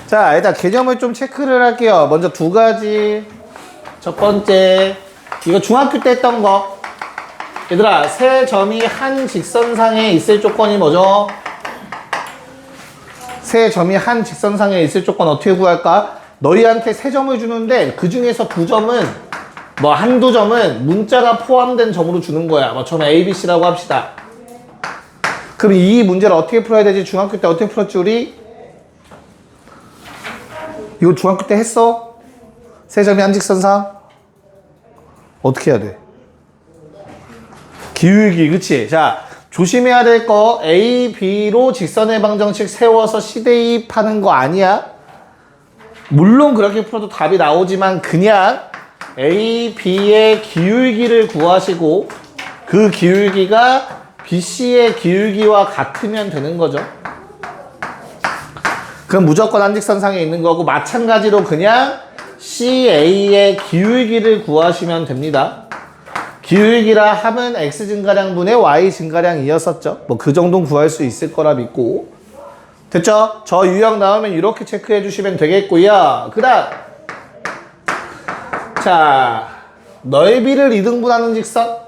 자, 일단 개념을 좀 체크를 할게요. 먼저 두 가지. 첫 번째, 이거 중학교 때 했던 거. 얘들아, 세 점이 한 직선상에 있을 조건이 뭐죠? 세 점이 한 직선상에 있을 조건 어떻게 구할까? 너희한테 세 점을 주는데 그 중에서 두 점은 뭐 한두 점은 문자가 포함된 점으로 주는 거야. 뭐 처음에 A, B, C라고 합시다. 그럼 이 문제를 어떻게 풀어야 되지? 중학교 때 어떻게 풀었지 우리? 이거 중학교 때 했어? 세 점이 한 직선상? 어떻게 해야 돼? 기울기, 그치? 자, 조심해야 될 거 A, B로 직선의 방정식 세워서 C 대입하는 거 아니야? 물론 그렇게 풀어도 답이 나오지만 그냥 A, B의 기울기를 구하시고 그 기울기가 BC의 기울기와 같으면 되는 거죠. 그럼 무조건 한직선상에 있는 거고 마찬가지로 그냥 CA의 기울기를 구하시면 됩니다. 기울기라 하면 X 증가량분의 Y 증가량이었었죠. 뭐 그 정도는 구할 수 있을 거라 믿고. 됐죠? 저 유형 나오면 이렇게 체크해 주시면 되겠고요. 그 다음 자, 넓이를 2등분하는 직선.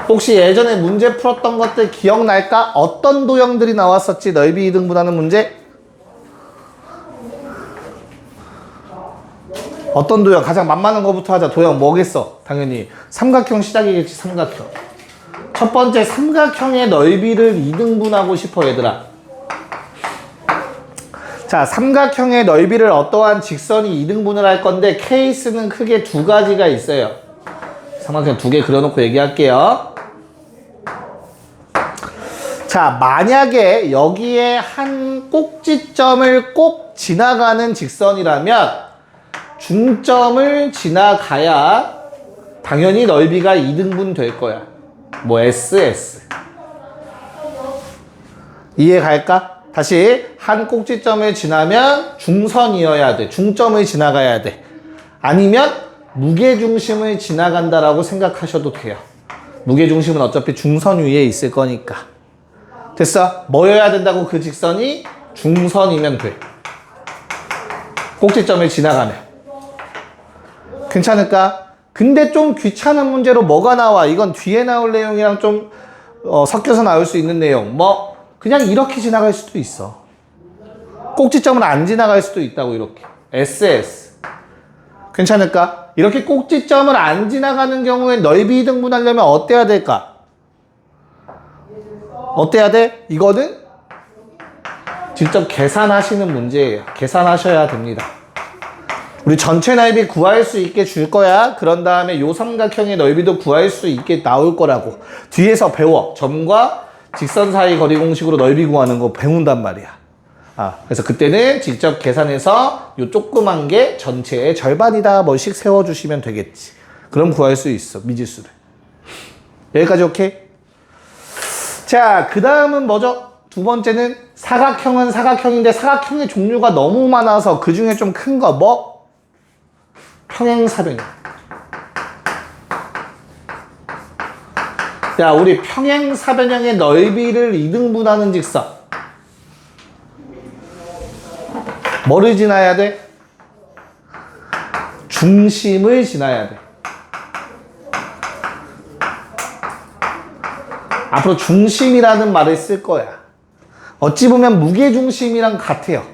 혹시 예전에 문제 풀었던 것들 기억날까? 어떤 도형들이 나왔었지? 넓이 2등분하는 문제? 어떤 도형? 가장 만만한 거부터 하자. 도형 뭐겠어? 당연히 삼각형 시작이겠지. 삼각형. 첫 번째 삼각형의 넓이를 2등분하고 싶어 얘들아. 자, 삼각형의 넓이를 어떠한 직선이 2등분을 할 건데 케이스는 크게 두 가지가 있어요. 삼각형 두 개 그려놓고 얘기할게요. 자, 만약에 여기에 한 꼭지점을 꼭 지나가는 직선이라면 중점을 지나가야 당연히 넓이가 2등분 될 거야. 뭐 SS. 이해 갈까? 다시 한 꼭지점을 지나면 중선이어야 돼. 중점을 지나가야 돼. 아니면 무게중심을 지나간다라고 생각하셔도 돼요. 무게중심은 어차피 중선 위에 있을 거니까. 됐어? 뭐여야 된다고 그 직선이? 중선이면 돼. 꼭지점을 지나가면. 괜찮을까? 근데 좀 귀찮은 문제로 뭐가 나와? 이건 뒤에 나올 내용이랑 좀 섞여서 나올 수 있는 내용. 뭐 그냥 이렇게 지나갈 수도 있어. 꼭지점은 안 지나갈 수도 있다고 이렇게. SS. 괜찮을까? 이렇게 꼭지점을 안 지나가는 경우에 넓이 2등분하려면 어때야 될까? 어때야 돼? 이거는 직접 계산하시는 문제예요. 계산하셔야 됩니다. 우리 전체 넓이 구할 수 있게 줄 거야. 그런 다음에 요 삼각형의 넓이도 구할 수 있게 나올 거라고. 뒤에서 배워. 점과 직선 사이 거리 공식으로 넓이 구하는 거 배운단 말이야. 그래서 그때는 직접 계산해서 요 조그만 게 전체의 절반이다 뭐씩 세워주시면 되겠지. 그럼 구할 수 있어. 미지수를. 여기까지 오케이? 자, 그 다음은 뭐죠? 두 번째는 사각형은 사각형인데 사각형의 종류가 너무 많아서 그 중에 좀 큰 거 뭐? 평행사변형. 야, 우리 평행사변형의 넓이를 2등분하는 직선. 뭐를 지나야 돼? 중심을 지나야 돼. 앞으로 중심이라는 말을 쓸 거야. 어찌 보면 무게중심이랑 같아요.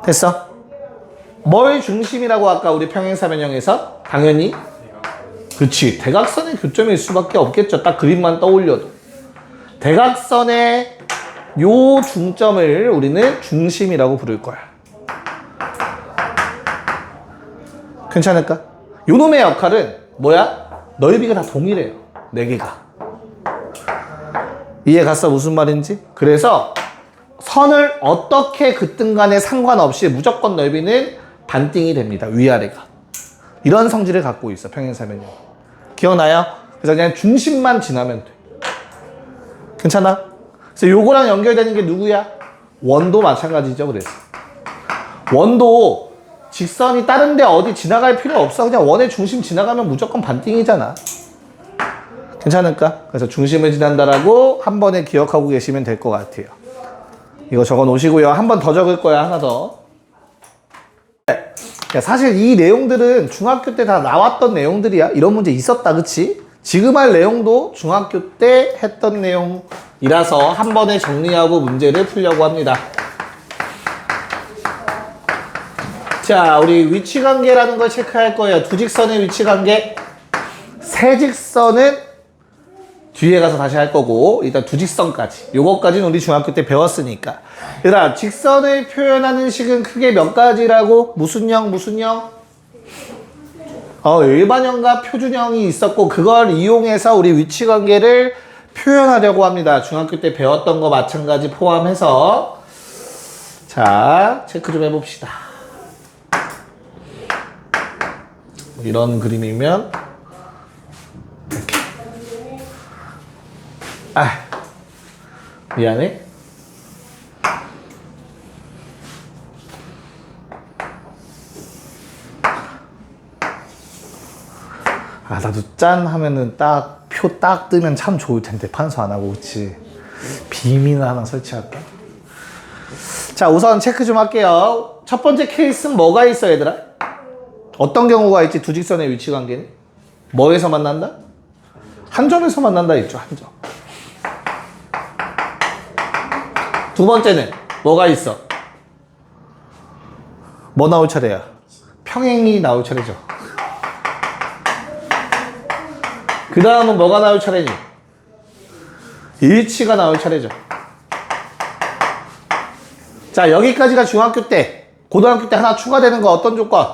됐어? 뭘 중심이라고 아까 우리 평행사변형에서? 당연히 그치, 대각선의 교점일 수밖에 없겠죠. 딱 그림만 떠올려도. 대각선의 요 중점을 우리는 중심이라고 부를 거야. 괜찮을까? 요 놈의 역할은 뭐야? 넓이가 다 동일해요. 4개가. 이해 갔어? 무슨 말인지? 그래서 선을 어떻게 긋든 간에 상관없이 무조건 넓이는 반띵이 됩니다. 위아래가. 이런 성질을 갖고 있어. 평행사변형. 기억나요? 그래서 그냥 중심만 지나면 돼. 괜찮아? 그래서 요거랑 연결되는 게 누구야? 원도 마찬가지죠. 그래서 원도 직선이 다른데 어디 지나갈 필요 없어. 그냥 원의 중심 지나가면 무조건 반띵이잖아. 괜찮을까? 그래서 중심을 지난다라고 한 번에 기억하고 계시면 될 것 같아요. 이거 적어 놓으시고요. 한 번 더 적을 거야, 하나 더. 사실 이 내용들은 중학교 때 다 나왔던 내용들이야. 이런 문제 있었다, 그치? 지금 할 내용도 중학교 때 했던 내용이라서 한 번에 정리하고 문제를 풀려고 합니다. 자, 우리 위치관계라는 걸 체크할 거예요. 두 직선의 위치관계. 세 직선은 뒤에 가서 다시 할 거고, 일단 두 직선까지. 요거까지는 우리 중학교 때 배웠으니까. 얘들아, 직선을 표현하는 식은 크게 몇 가지라고? 무슨 형, 무슨 형? 일반형과 표준형이 있었고, 그걸 이용해서 우리 위치관계를 표현하려고 합니다. 중학교 때 배웠던 거 마찬가지 포함해서. 자, 체크 좀 해봅시다. 이런 그림이면 이렇게. 미안해. 나도 짠 하면은 딱 표 딱 뜨면 참 좋을 텐데 판서 안 하고. 그치? 비밀 하나 설치할까? 자, 우선 체크 좀 할게요. 첫 번째 케이스는 뭐가 있어, 얘들아? 어떤 경우가 있지? 두 직선의 위치 관계는? 뭐에서 만난다? 한 점에서 만난다 있죠, 한 점. 두 번째는 뭐가 있어? 뭐 나올 차례야? 평행이 나올 차례죠. 그 다음은 뭐가 나올 차례니? 일치가 나올 차례죠. 자, 여기까지가 중학교 때. 고등학교 때 하나 추가되는 거 어떤 조건?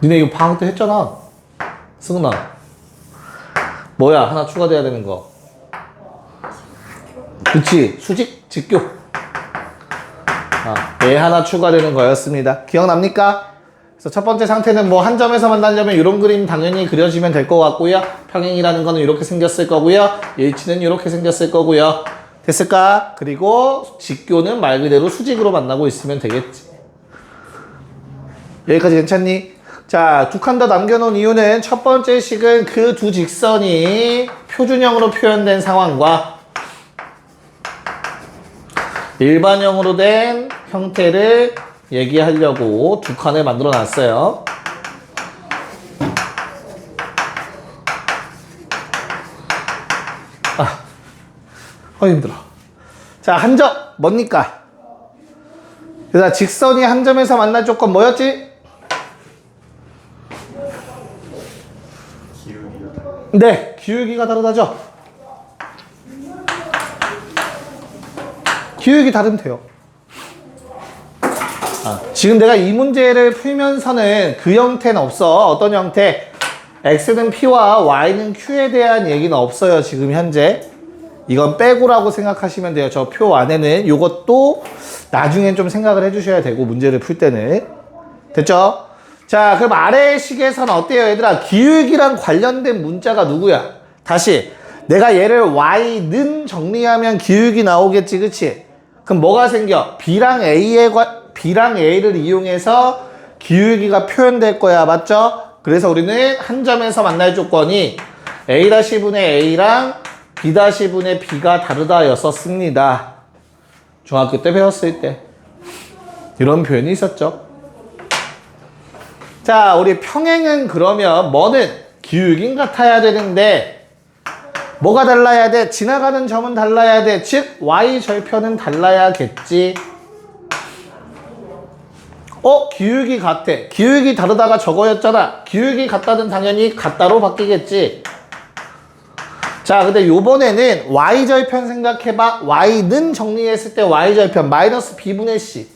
니네 이거 방학 때 했잖아. 승은아. 뭐야? 하나 추가돼야 되는 거. 그치? 수직, 직교. 얘 하나 추가되는 거였습니다. 기억납니까? 그래서 첫 번째 상태는 뭐 한 점에서 만나려면 이런 그림 당연히 그려지면 될 것 같고요. 평행이라는 거는 이렇게 생겼을 거고요. 일치는 이렇게 생겼을 거고요. 됐을까? 그리고 직교는 말 그대로 수직으로 만나고 있으면 되겠지. 여기까지 괜찮니? 자, 두 칸 더 남겨놓은 이유는 첫 번째 식은 그 두 직선이 표준형으로 표현된 상황과 일반형으로 된 형태를 얘기하려고 두 칸을 만들어 놨어요. 힘들어. 자, 한 점 뭡니까? 그래서 직선이 한 점에서 만날 조건 뭐였지? 네, 기울기가 다르다죠. 기울기 다르면 돼요. 지금 내가 이 문제를 풀면서는 그 형태는 없어. 어떤 형태? x는 p와 y는 q에 대한 얘기는 없어요. 지금 현재. 이건 빼고라고 생각하시면 돼요. 저 표 안에는 이것도 나중엔 좀 생각을 해주셔야 되고, 문제를 풀 때는. 됐죠? 자, 그럼 아래의 식에서는 어때요, 얘들아? 기울기랑 관련된 문자가 누구야? 다시. 내가 얘를 y는 정리하면 기울기 나오겠지, 그치? 그럼 뭐가 생겨? B랑 A를 이용해서 기울기가 표현될 거야, 맞죠? 그래서 우리는 한 점에서 만날 조건이 A-분의 A랑 B-분의 B가 다르다 였었습니다. 중학교 때 배웠을 때. 이런 표현이 있었죠. 자, 우리 평행은 그러면 뭐는 기울기는 같아야 되는데 뭐가 달라야 돼? 지나가는 점은 달라야 돼. 즉 Y절편은 달라야겠지. 기울기 같아. 기울기 다르다가 저거였잖아. 기울기 같다는 당연히 같다로 바뀌겠지. 자, 근데 요번에는 Y절편 생각해봐. Y는 정리했을 때 Y절편 마이너스 B분의 C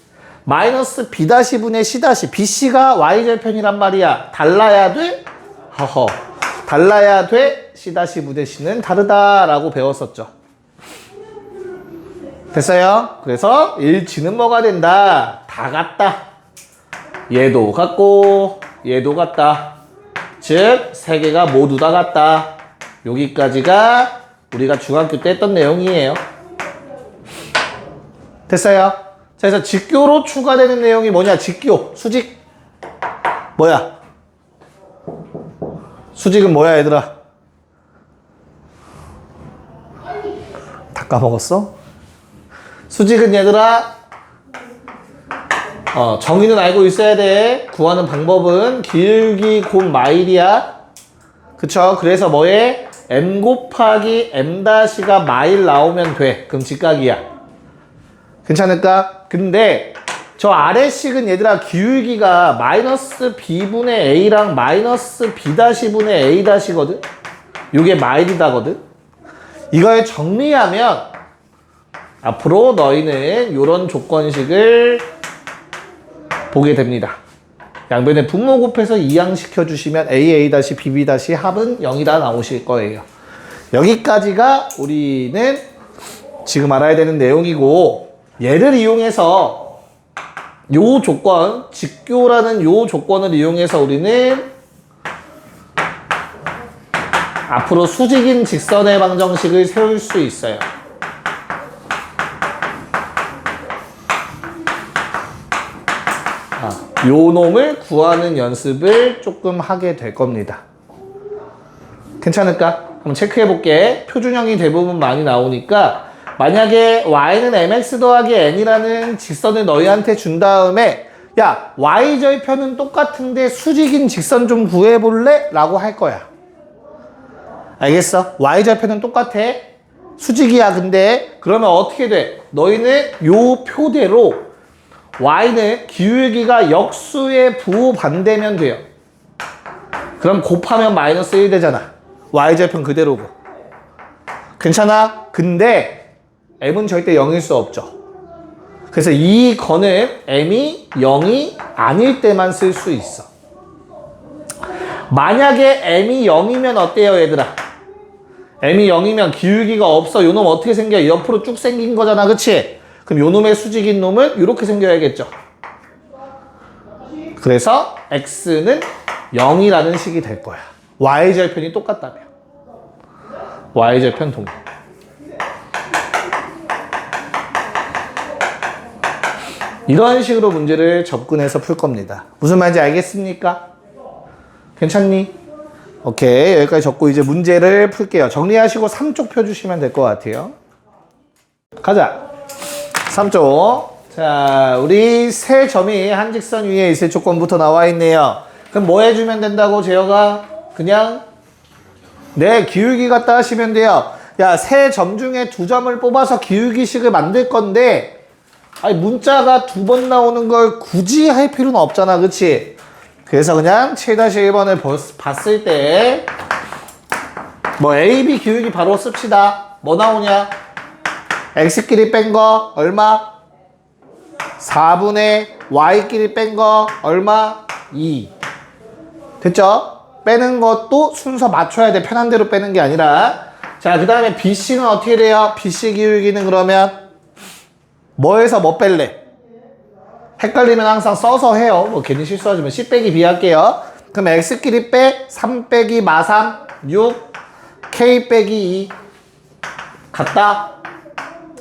마이너스 B-분의 C BC가 Y절편이란 말이야. 달라야 돼? 달라야 돼? C-분의 C는 다르다라고 배웠었죠. 됐어요? 그래서 일치는 뭐가 된다? 다 같다. 얘도 같고 얘도 같다. 즉 세 개가 모두 다 같다. 여기까지가 우리가 중학교 때 했던 내용이에요. 됐어요? 자, 그래서 직교로 추가되는 내용이 뭐냐? 직교, 수직. 뭐야? 수직은 뭐야, 얘들아? 다 까먹었어? 수직은 얘들아, 정의는 알고 있어야 돼. 구하는 방법은 기울기 곱 마일이야. 그쵸? 그래서 뭐에? m 곱하기 m-가 마일 나오면 돼. 그럼 직각이야. 괜찮을까? 근데 저 아래식은 얘들아 기울기가 마이너스 b분의 a랑 마이너스 b-분의 a-거든? 요게 마일이다거든? 이걸 정리하면 앞으로 너희는 요런 조건식을 보게 됩니다. 양변에 분모 곱해서 이항시켜 주시면 AA-BB- 합은 0이다 나오실 거예요. 여기까지가 우리는 지금 알아야 되는 내용이고, 얘를 이용해서 요 조건, 직교라는 요 조건을 이용해서 우리는 앞으로 수직인 직선의 방정식을 세울 수 있어요. 요 놈을 구하는 연습을 조금 하게 될 겁니다. 괜찮을까? 한번 체크해 볼게. 표준형이 대부분 많이 나오니까 만약에 y는 mx 더하기 n이라는 직선을 너희한테 준 다음에 야, y절편은 똑같은데 수직인 직선 좀 구해볼래? 라고 할 거야. 알겠어? y절편은 똑같아. 수직이야. 근데 그러면 어떻게 돼? 너희는 요 표대로 y는 기울기가 역수의 부호 반대면 돼요. 그럼 곱하면 마이너스 1 되잖아. y절편 그대로고. 괜찮아? 근데 m은 절대 0일 수 없죠. 그래서 이 건은 m이 0이 아닐 때만 쓸 수 있어. 만약에 m이 0이면 어때요, 얘들아? m이 0이면 기울기가 없어. 요 놈 어떻게 생겨? 옆으로 쭉 생긴 거잖아. 그치? 그럼 요 놈의 수직인 놈은 이렇게 생겨야겠죠. 그래서 x는 0이라는 식이 될 거야. y절편이 똑같다면. y절편 동일. 이런 식으로 문제를 접근해서 풀 겁니다. 무슨 말인지 알겠습니까? 괜찮니? 오케이. 여기까지 적고 이제 문제를 풀게요. 정리하시고 3쪽 펴주시면 될 것 같아요. 가자. 3쪽. 자, 우리 세 점이 한 직선 위에 있을 조건부터 나와 있네요. 그럼 뭐 해주면 된다고, 재혁아? 그냥 네, 기울기 갖다 하시면 돼요. 야, 세 점 중에 2점을 뽑아서 기울기식을 만들 건데, 아니, 문자가 2번 나오는 걸 굳이 할 필요는 없잖아. 그치? 그래서 그냥 7-1번을 봤을 때, 뭐, A, B 기울기 바로 씁시다. 뭐 나오냐? X끼리 뺀 거 얼마? 4분의 Y끼리 뺀 거 얼마? 2. 됐죠? 빼는 것도 순서 맞춰야 돼. 편한 대로 빼는 게 아니라. 자, 그 다음에 BC는 어떻게 돼요? BC 기울기는 그러면 뭐에서 뭐 뺄래? 헷갈리면 항상 써서 해요. 뭐 괜히 실수하지 마. C 빼기 B 할게요. 그럼 X끼리 빼 3 빼기 마3 6 K 빼기 2 같다?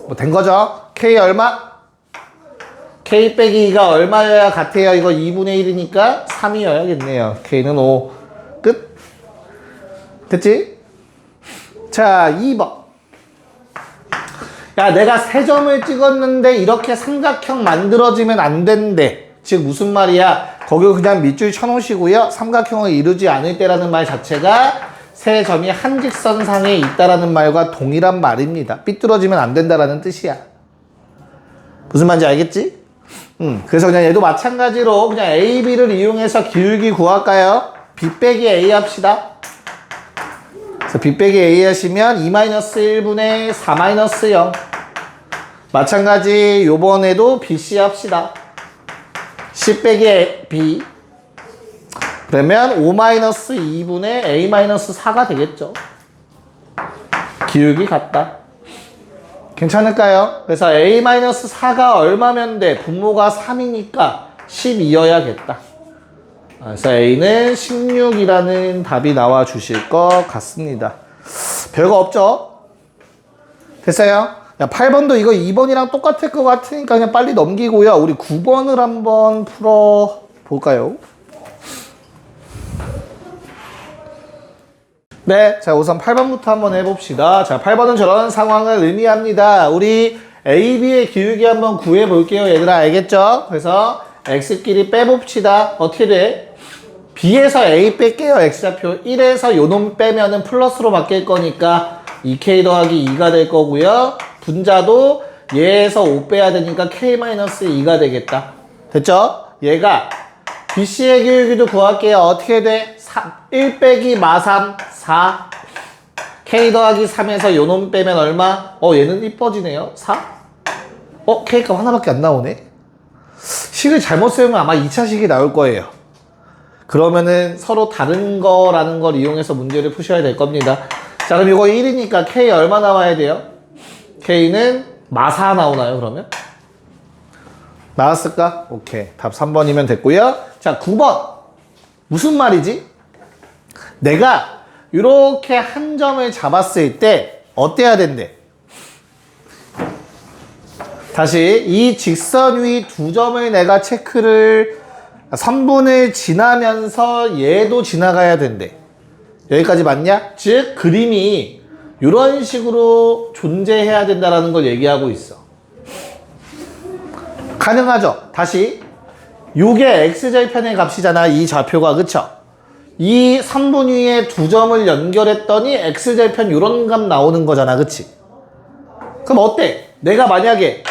뭐 된 거죠? K 얼마? K 빼기 2가 얼마여야 같아요? 이거 2분의 1이니까 3이어야겠네요. K는 5. 끝? 됐지? 자, 2번. 야, 내가 세 점을 찍었는데 이렇게 삼각형 만들어지면 안 된대. 즉 무슨 말이야? 거기 그냥 밑줄 쳐놓으시고요. 삼각형을 이루지 않을 때라는 말 자체가 세 점이 한 직선상에 있다라는 말과 동일한 말입니다. 삐뚤어지면 안 된다라는 뜻이야. 무슨 말인지 알겠지? 그래서 그냥 얘도 마찬가지로 그냥 A, B를 이용해서 기울기 구할까요? B 빼기 A 합시다. 그래서 B 빼기 A 하시면 2-1분의 4-0. 마찬가지 요번에도 BC 합시다. C 빼기 B. 그러면 5-2분의 A-4가 되겠죠. 기울기 같다. 괜찮을까요? 그래서 A-4가 얼마면 돼? 분모가 3이니까 12여야겠다. 그래서 A는 16이라는 답이 나와 주실 것 같습니다. 별거 없죠? 됐어요? 야, 8번도 이거 2번이랑 똑같을 것 같으니까 그냥 빨리 넘기고요. 우리 9번을 한번 풀어볼까요? 네, 자 우선 8번부터 한번 해봅시다. 자, 8번은 저런 상황을 의미합니다. 우리 A, B의 기울기 한번 구해볼게요. 얘들아, 알겠죠? 그래서 X끼리 빼봅시다. 어떻게 돼? B에서 A 뺄게요. X좌표 1에서 요놈 빼면은 플러스로 바뀔 거니까 2K 더하기 2가 될 거고요. 분자도 얘에서 5 빼야 되니까 K-2가 되겠다. 됐죠? 얘가 BC의 기울기도 구할게요. 어떻게 돼? 1 빼기 마3 4 K 더하기 3에서 요놈 빼면 얼마? 얘는 이뻐지네요. 4? K값 하나밖에 안 나오네? 식을 잘못 세우면 아마 2차 식이 나올 거예요. 그러면은 서로 다른 거라는 걸 이용해서 문제를 푸셔야 될 겁니다. 자, 그럼 이거 1이니까 K 얼마 나와야 돼요? K는 마4 나오나요, 그러면? 나왔을까? 오케이. 답 3번이면 됐고요. 자, 9번. 무슨 말이지? 내가 이렇게 한 점을 잡았을 때 어때야 된대? 다시 이 직선 위 두 점을 내가 체크를 3분을 지나면서 얘도 지나가야 된대. 여기까지 맞냐? 즉 그림이 이런 식으로 존재해야 된다는 걸 얘기하고 있어. 가능하죠? 다시 요게 x절편의 값이잖아. 이 좌표가. 그쵸? 이 3분 위에 두 점을 연결했더니 x절편 요런 값 나오는 거잖아. 그치? 그럼 어때? 내가 만약에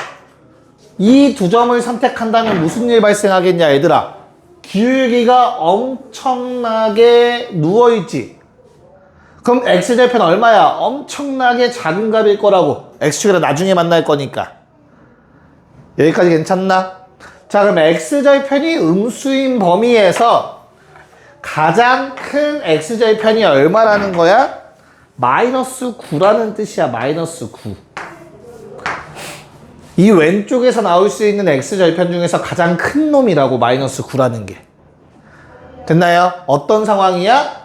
이 두 점을 선택한다면 무슨 일 발생하겠냐 얘들아? 기울기가 엄청나게 누워있지. 그럼 x절편 얼마야? 엄청나게 작은 값일 거라고. x축이랑 나중에 만날 거니까. 여기까지 괜찮나? 자, 그럼 x절편이 음수인 범위에서 가장 큰 x절편이 얼마라는 거야? 마이너스 9라는 뜻이야. 마이너스 9. 이 왼쪽에서 나올 수 있는 x절편 중에서 가장 큰 놈이라고. 마이너스 9라는 게. 됐나요? 어떤 상황이야?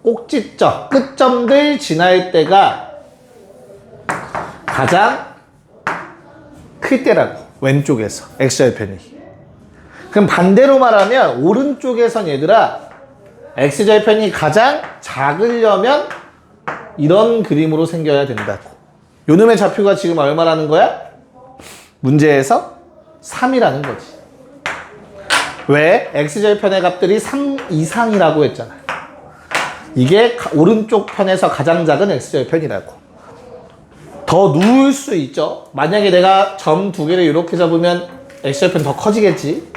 꼭지점, 끝점들 지날 때가 가장 클 때라고. 왼쪽에서 x절편이. 그럼 반대로 말하면 오른쪽에선 얘들아 x절편이 가장 작으려면 이런 그림으로 생겨야 된다고. 요놈의 좌표가 지금 얼마라는 거야? 문제에서 3이라는 거지. 왜? x절편의 값들이 3 이상이라고 했잖아. 이게 오른쪽 편에서 가장 작은 x절편이라고. 더 누울 수 있죠. 만약에 내가 점 두 개를 이렇게 잡으면 x절편 더 커지겠지.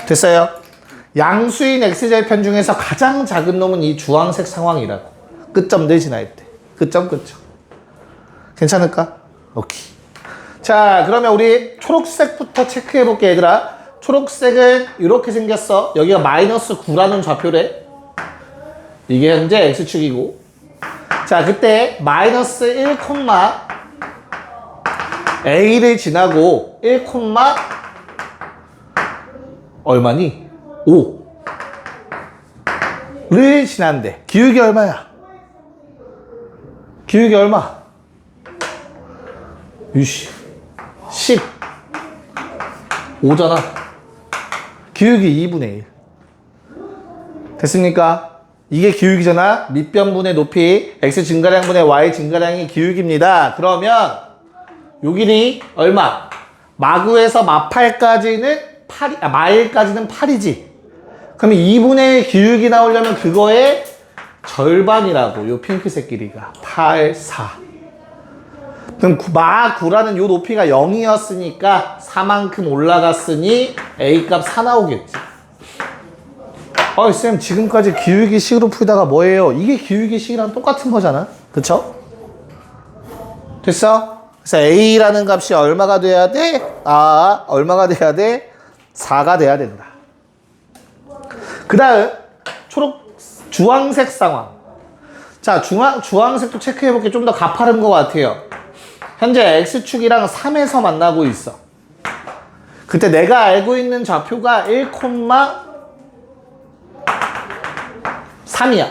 됐어요? 양수인 x절편 중에서 가장 작은 놈은 이 주황색 상황이라고. 끝점들 지날 때. 끝점. 괜찮을까? 오케이. 자, 그러면 우리 초록색부터 체크해볼게 얘들아. 초록색은 이렇게 생겼어. 여기가 마이너스 9라는 좌표래. 이게 현재 x축이고. 자, 그때 마이너스 1, a를 지나고 1, 얼마니? 5를 지난대. 기울기 얼마야? 기울기 얼마? 10. 5잖아. 기울기 2분의 1. 됐습니까? 이게 기울기잖아. 밑변분의 높이 x 증가량분의 y 증가량이 기울기입니다. 그러면 요 길이 얼마? 마구에서 마8까지는 8, 마1까지는 8이지. 그러면 2분의 1 기울기 나오려면 그거의 절반이라고. 요 핑크색 길이가 8, 4. 그럼 마9라는 요 높이가 0이었으니까 4만큼 올라갔으니 A값 4 나오겠지. 쌤 지금까지 기울기식으로 풀다가 뭐예요? 이게 기울기식이랑 똑같은 거잖아. 그쵸? 됐어? 그래서 A라는 값이 얼마가 돼야 돼? 얼마가 돼야 돼? 4가 돼야 된다. 그 다음 주황색 상황. 자, 주황색도 체크해볼게. 좀 더 가파른 것 같아요. 현재 X축이랑 3에서 만나고 있어. 그때 내가 알고 있는 좌표가 1,3이야.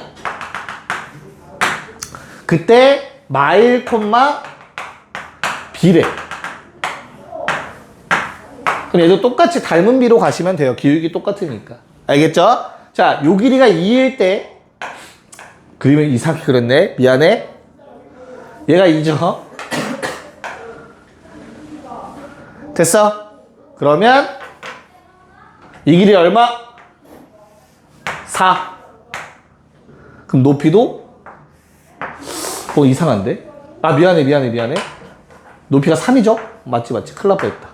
그때 마1, B래. 그럼 얘도 똑같이 닮은 B로 가시면 돼요. 기울기 똑같으니까. 알겠죠? 자, 요 길이가 2일 때 그림을 이상하게 그렸네. 미안해. 얘가 2죠. 됐어? 그러면 이 길이 얼마? 4. 그럼 높이도? 이상한데? 아, 미안해. 높이가 3이죠? 맞지. 큰일 날 뻔했다.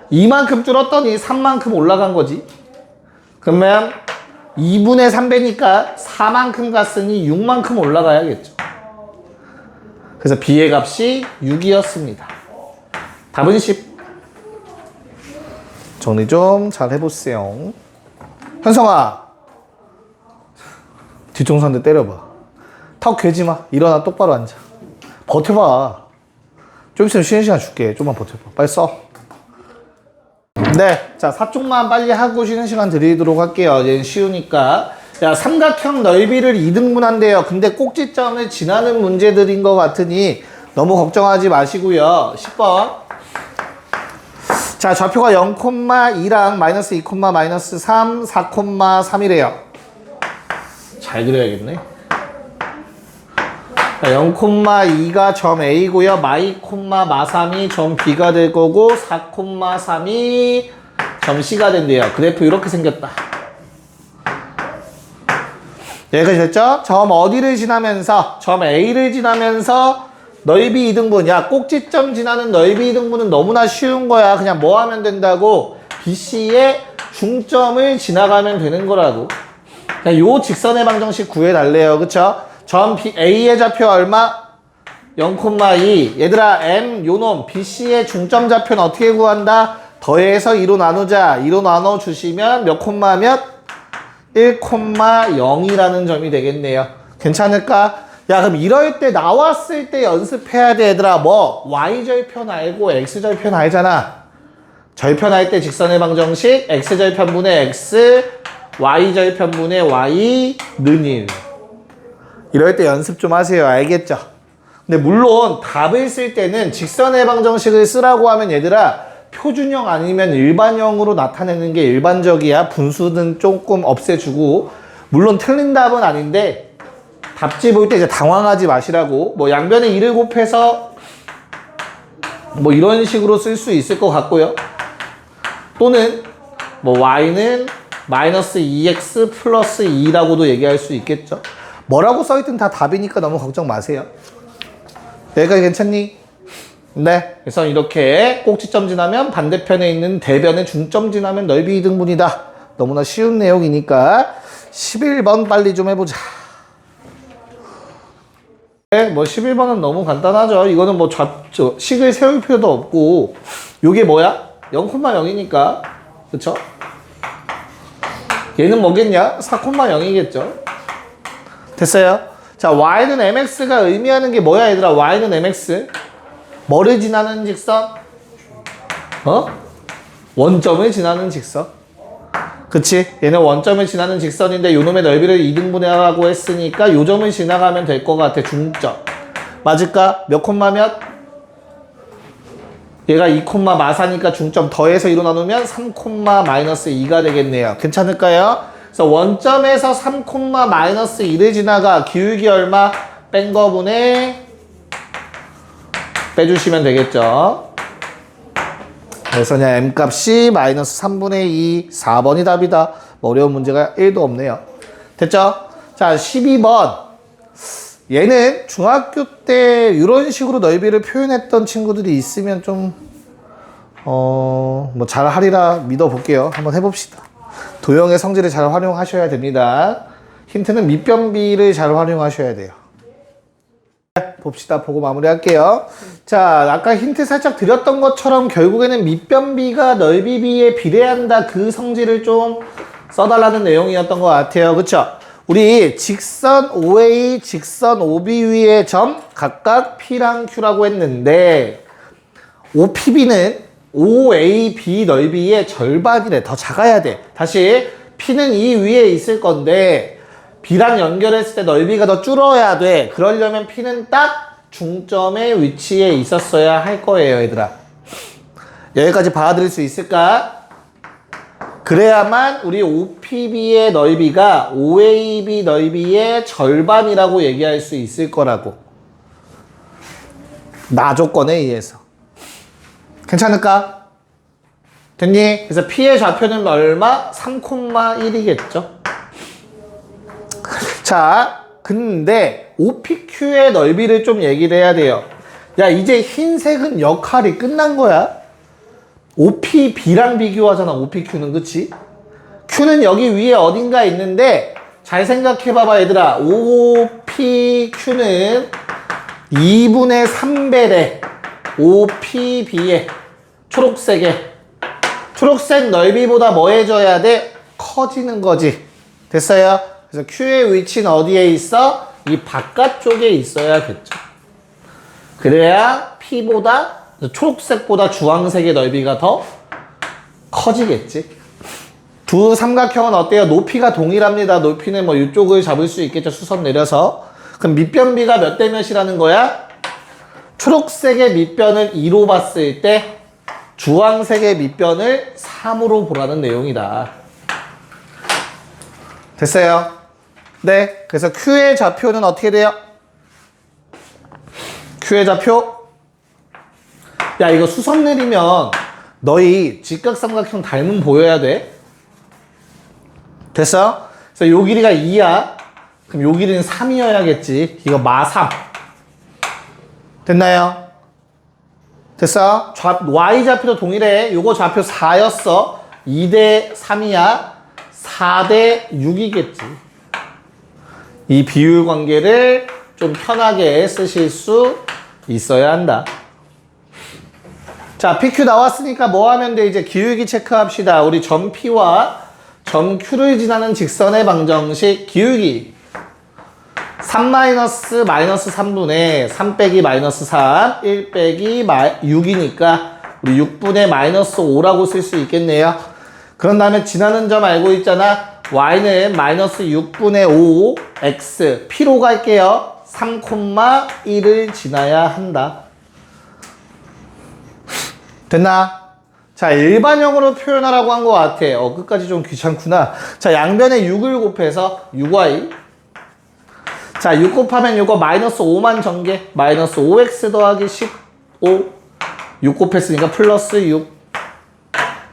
이만큼 줄었더니 3만큼 올라간 거지. 그러면 2분의 3배니까 4만큼 갔으니 6만큼 올라가야겠죠. 그래서 B의 값이 6이었습니다. 답은 10. 정리 좀 잘 해보세요. 현성아, 뒤통수 한 대 때려봐. 턱 괴지 마. 일어나 똑바로 앉아. 버텨봐. 좀 있으면 쉬는 시간 줄게. 좀만 버텨봐. 빨리 써. 네, 자, 4쪽만 빨리 하고 쉬는 시간 드리도록 할게요. 얘는 쉬우니까. 자, 삼각형 넓이를 2등분한대요. 근데 꼭지점을 지나는 문제들인 것 같으니 너무 걱정하지 마시고요. 10번. 자, 좌표가 0,2랑 마이너스 2, 마이너스 3, 4,3이래요. 잘 그려야겠네. 0,2가 점 A고요. 마이,마3이 점 B가 될 거고 4,3이 점 C가 된대요. 그래프 이렇게 생겼다. 여기까지 됐죠? 점 어디를 지나면서? 점 A를 지나면서 넓이 2등분. 야, 꼭지점 지나는 넓이 2등분은 너무나 쉬운 거야. 그냥 뭐 하면 된다고? BC의 중점을 지나가면 되는 거라고. 그냥 요 직선의 방정식 구해달래요. 그쵸? 점 A의 좌표 얼마? 0,2. 얘들아, M 요놈 BC의 중점 좌표는 어떻게 구한다? 더해서 2로 나누자. 2로 나눠주시면 몇 콤마 몇? 1,0이라는 점이 되겠네요. 괜찮을까? 야, 그럼 이럴 때 나왔을 때 연습해야 돼, 얘들아. 뭐? Y절편 알고 X절편 알잖아. 절편 할 때 직선의 방정식 X절편분의 X, Y절편분의 Y, 는 1. 이럴 때 연습 좀 하세요. 알겠죠? 근데 물론 답을 쓸 때는 직선의 방정식을 쓰라고 하면 얘들아, 표준형 아니면 일반형으로 나타내는 게 일반적이야. 분수는 조금 없애주고. 물론 틀린 답은 아닌데 답지 볼 때 이제 당황하지 마시라고. 뭐 양변에 2를 곱해서 뭐 이런 식으로 쓸 수 있을 것 같고요. 또는 뭐 y는 마이너스 2x 플러스 2라고도 얘기할 수 있겠죠. 뭐라고 써있든 다 답이니까 너무 걱정 마세요. 여기까지 괜찮니? 네. 그래서 이렇게 꼭지점 지나면 반대편에 있는 대변의 중점 지나면 넓이 2등분이다. 너무나 쉬운 내용이니까 11번 빨리 좀 해보자. 네, 뭐 11번은 너무 간단하죠. 이거는 뭐 식을 세울 필요도 없고. 요게 뭐야? 0,0이니까. 그쵸? 얘는 뭐겠냐? 4,0이겠죠. 됐어요? 자, y는 mx가 의미하는 게 뭐야, 얘들아? y는 mx. 뭐를 지나는 직선? 원점을 지나는 직선. 그치? 얘는 원점을 지나는 직선인데 요놈의 넓이를 2등분하라고 했으니까 요 점을 지나가면 될 것 같아. 중점. 맞을까? 몇 콤마 몇? 얘가 2,마사니까 중점 더해서 2로 나누면 3,-2가 되겠네요. 괜찮을까요? 그래서 원점에서 3,-2를 지나가. 기울기 얼마? 뺀 거분에 빼주시면 되겠죠. 그래서 그냥 m값이 마이너스 3분의 2, 4번이 답이다. 뭐 어려운 문제가 1도 없네요. 됐죠? 자, 12번. 얘는 중학교 때 이런 식으로 넓이를 표현했던 친구들이 있으면 좀 뭐 잘하리라 믿어볼게요. 한번 해봅시다. 도형의 성질을 잘 활용하셔야 됩니다. 힌트는 밑변비를 잘 활용하셔야 돼요. 봅시다. 보고 마무리할게요. 자, 아까 힌트 살짝 드렸던 것처럼 결국에는 밑변비가 넓이비에 비례한다. 그 성질을 좀 써달라는 내용이었던 것 같아요. 그쵸? 우리 직선 OA, 직선 OB 위의 점 각각 P랑 Q라고 했는데 OPB는 OAB 넓이의 절반이래. 더 작아야 돼. 다시 P는 이 위에 있을 건데 B랑 연결했을 때 넓이가 더 줄어야 돼. 그러려면 P는 딱 중점의 위치에 있었어야 할 거예요, 얘들아. 여기까지 받아들일 수 있을까? 그래야만 우리 OPB의 넓이가 OAB 넓이의 절반이라고 얘기할 수 있을 거라고. 나 조건에 의해서. 괜찮을까? 됐니? 그래서 P의 좌표는 얼마? 3,1이겠죠. 자, 근데 OPQ의 넓이를 좀 얘기를 해야 돼요. 야, 이제 흰색은 역할이 끝난 거야. OPB랑 비교하잖아, OPQ는. 그치? Q는 여기 위에 어딘가 있는데 잘 생각해봐봐, 얘들아. OPQ는 2분의 3배래. OPB에 초록색에. 초록색 넓이보다 뭐 해줘야 돼? 커지는 거지. 됐어요? 그래서 Q의 위치는 어디에 있어? 이 바깥쪽에 있어야겠죠. 그래야 P보다 초록색보다 주황색의 넓이가 더 커지겠지. 두 삼각형은 어때요? 높이가 동일합니다. 높이는 뭐 이쪽을 잡을 수 있겠죠. 수선 내려서. 그럼 밑변비가 몇 대 몇이라는 거야? 초록색의 밑변을 2로 봤을 때 주황색의 밑변을 3으로 보라는 내용이다. 됐어요? 네. 그래서 Q의 좌표는 어떻게 돼요? Q의 좌표? 야, 이거 수선 내리면 너희 직각삼각형 닮은 보여야 돼. 됐어? 그래서 요 길이가 2야. 그럼 요 길이는 3이어야겠지. 이거 마3. 됐나요? 됐어? Y좌표도 동일해. 요거 좌표 4였어. 2대 3이야. 4대 6이겠지. 이 비율 관계를 좀 편하게 쓰실 수 있어야 한다. 자, PQ 나왔으니까 뭐 하면 돼? 이제 기울기 체크합시다. 우리 점 P와 점 Q를 지나는 직선의 방정식 기울기. 3 마이너스 3분의 3 빼기 마이너스 3, 1 빼기 6이니까 우리 6분의 마이너스 5라고 쓸 수 있겠네요. 그런 다음에 지나는 점 알고 있잖아. Y는 마이너스 6분의 5, X, P로 갈게요. 3,1을 지나야 한다. 됐나? 자, 일반형으로 표현하라고 한 것 같아. 끝까지 좀 귀찮구나. 자, 양변에 6을 곱해서 6y. 자, 6 곱하면 요거 마이너스 5만 전개. 마이너스 5x 더하기 15. 6 곱했으니까 플러스 6.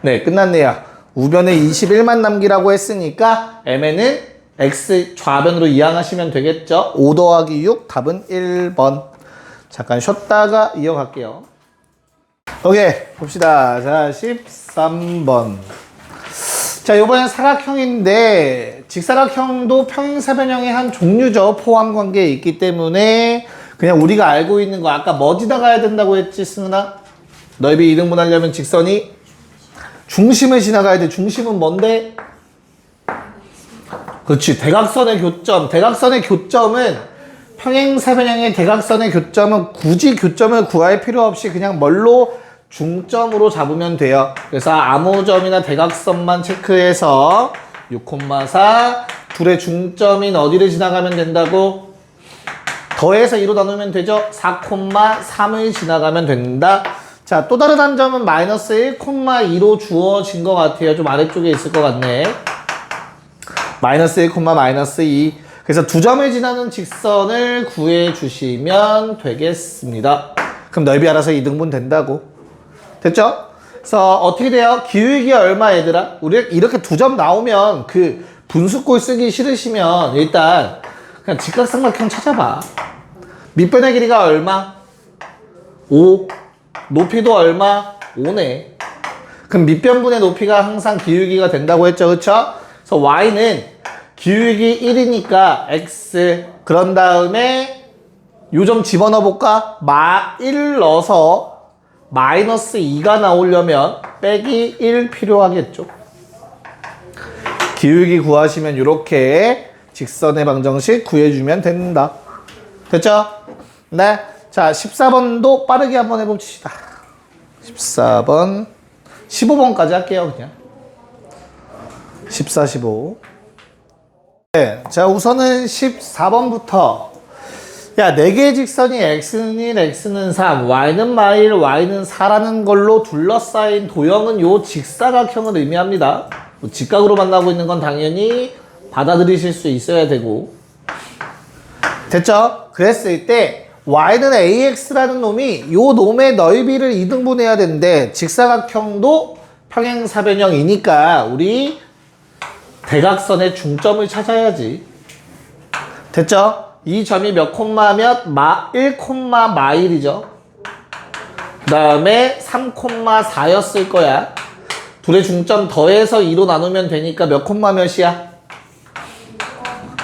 네, 끝났네요. 우변에 21만 남기라고 했으니까 M에는 X 좌변으로 이항하시면 되겠죠. 5 더하기 6, 답은 1번. 잠깐 쉬었다가 이어갈게요. 오케이, 봅시다. 자, 13번. 자, 요번엔 사각형인데 직사각형도 평행사변형의 한 종류죠. 포함관계에 있기 때문에 그냥 우리가 알고 있는 거. 아까 뭐 지나가야 된다고 했지, 승은아? 넓이 이등분하려면 직선이 중심을 지나가야 돼. 중심은 뭔데? 그렇지, 대각선의 교점. 대각선의 교점은 평행사변형의 대각선의 교점은 굳이 교점을 구할 필요 없이 그냥 뭘로? 중점으로 잡으면 돼요. 그래서 아무 점이나 대각선만 체크해서 6,4 둘의 중점인 어디를 지나가면 된다고? 더해서 2로 나누면 되죠. 4,3을 지나가면 된다. 자, 또 다른 한 점은 마이너스 1,2로 주어진 것 같아요. 좀 아래쪽에 있을 것 같네. 마이너스 1, 마이너스 2. 그래서 두 점을 지나는 직선을 구해 주시면 되겠습니다. 그럼 넓이 알아서 2등분 된다고. 됐죠? 그래서 어떻게 돼요? 기울기 얼마, 얘들아? 우리 이렇게 두 점 나오면 그 분수꼴 쓰기 싫으시면 일단 그냥 직각삼각형 찾아봐. 밑변의 길이가 얼마? 5. 높이도 얼마? 5네. 그럼 밑변분의 높이가 항상 기울기가 된다고 했죠, 그쵸? 그래서 Y는 기울기 1이니까 X. 그런 다음에 요 점 집어넣어 볼까? 1 넣어서 마이너스 2가 나오려면 빼기 1 필요하겠죠. 기울기 구하시면 이렇게 직선의 방정식 구해주면 된다. 됐죠? 네. 자, 14번도 빠르게 한번 해봅시다. 14번, 15번까지 할게요, 그냥. 14, 15. 네. 자, 우선은 14번부터. 야, 4개의 직선이 x는 1, x는 3, y는 마일, y는 4라는 걸로 둘러싸인 도형은 요 직사각형을 의미합니다. 직각으로 만나고 있는 건 당연히 받아들이실 수 있어야 되고. 됐죠? 그랬을 때 y는 ax라는 놈이 요 놈의 넓이를 2등분해야 되는데 직사각형도 평행사변형이니까 우리 대각선의 중점을 찾아야지. 됐죠? 이 점이 몇 콤마 몇? 1 콤마 마일이죠. 그 다음에 3 콤마 4였을 거야. 둘의 중점 더해서 2로 나누면 되니까 몇 콤마 몇이야?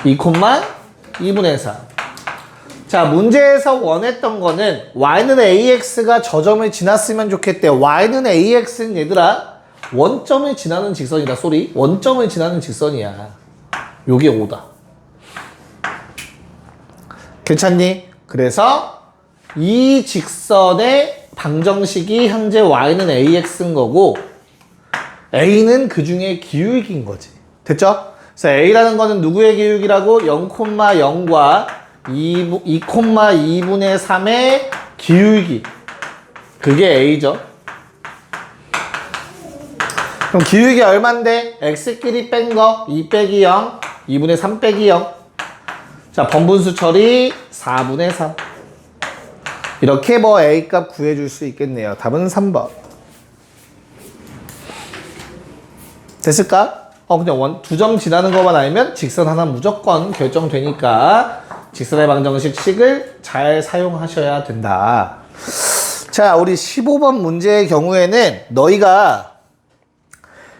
2 콤마 2분의 4. 자, 문제에서 원했던 거는 y는 ax가 저 점을 지났으면 좋겠대. y는 ax는 얘들아 원점을 지나는 직선이다. 쏘리. 원점을 지나는 직선이야. 요게 5다. 괜찮니? 그래서 이 직선의 방정식이 현재 y는 ax인 거고 a는 그 중에 기울기인 거지. 됐죠? 그래서 a라는 거는 누구의 기울기라고? 0,0과 2,2분의 3의 기울기. 그게 a죠. 그럼 기울기 얼만데? x끼리 뺀 거 2 빼기 0, 2분의 3 빼기 0. 자, 번분수 처리 4분의 3. 이렇게 뭐 a 값 구해줄 수 있겠네요. 답은 3번. 됐을까? 그냥 두 점 지나는 것만 알면 직선 하나 무조건 결정되니까 직선의 방정식식을 잘 사용하셔야 된다. 자, 우리 15번 문제의 경우에는 너희가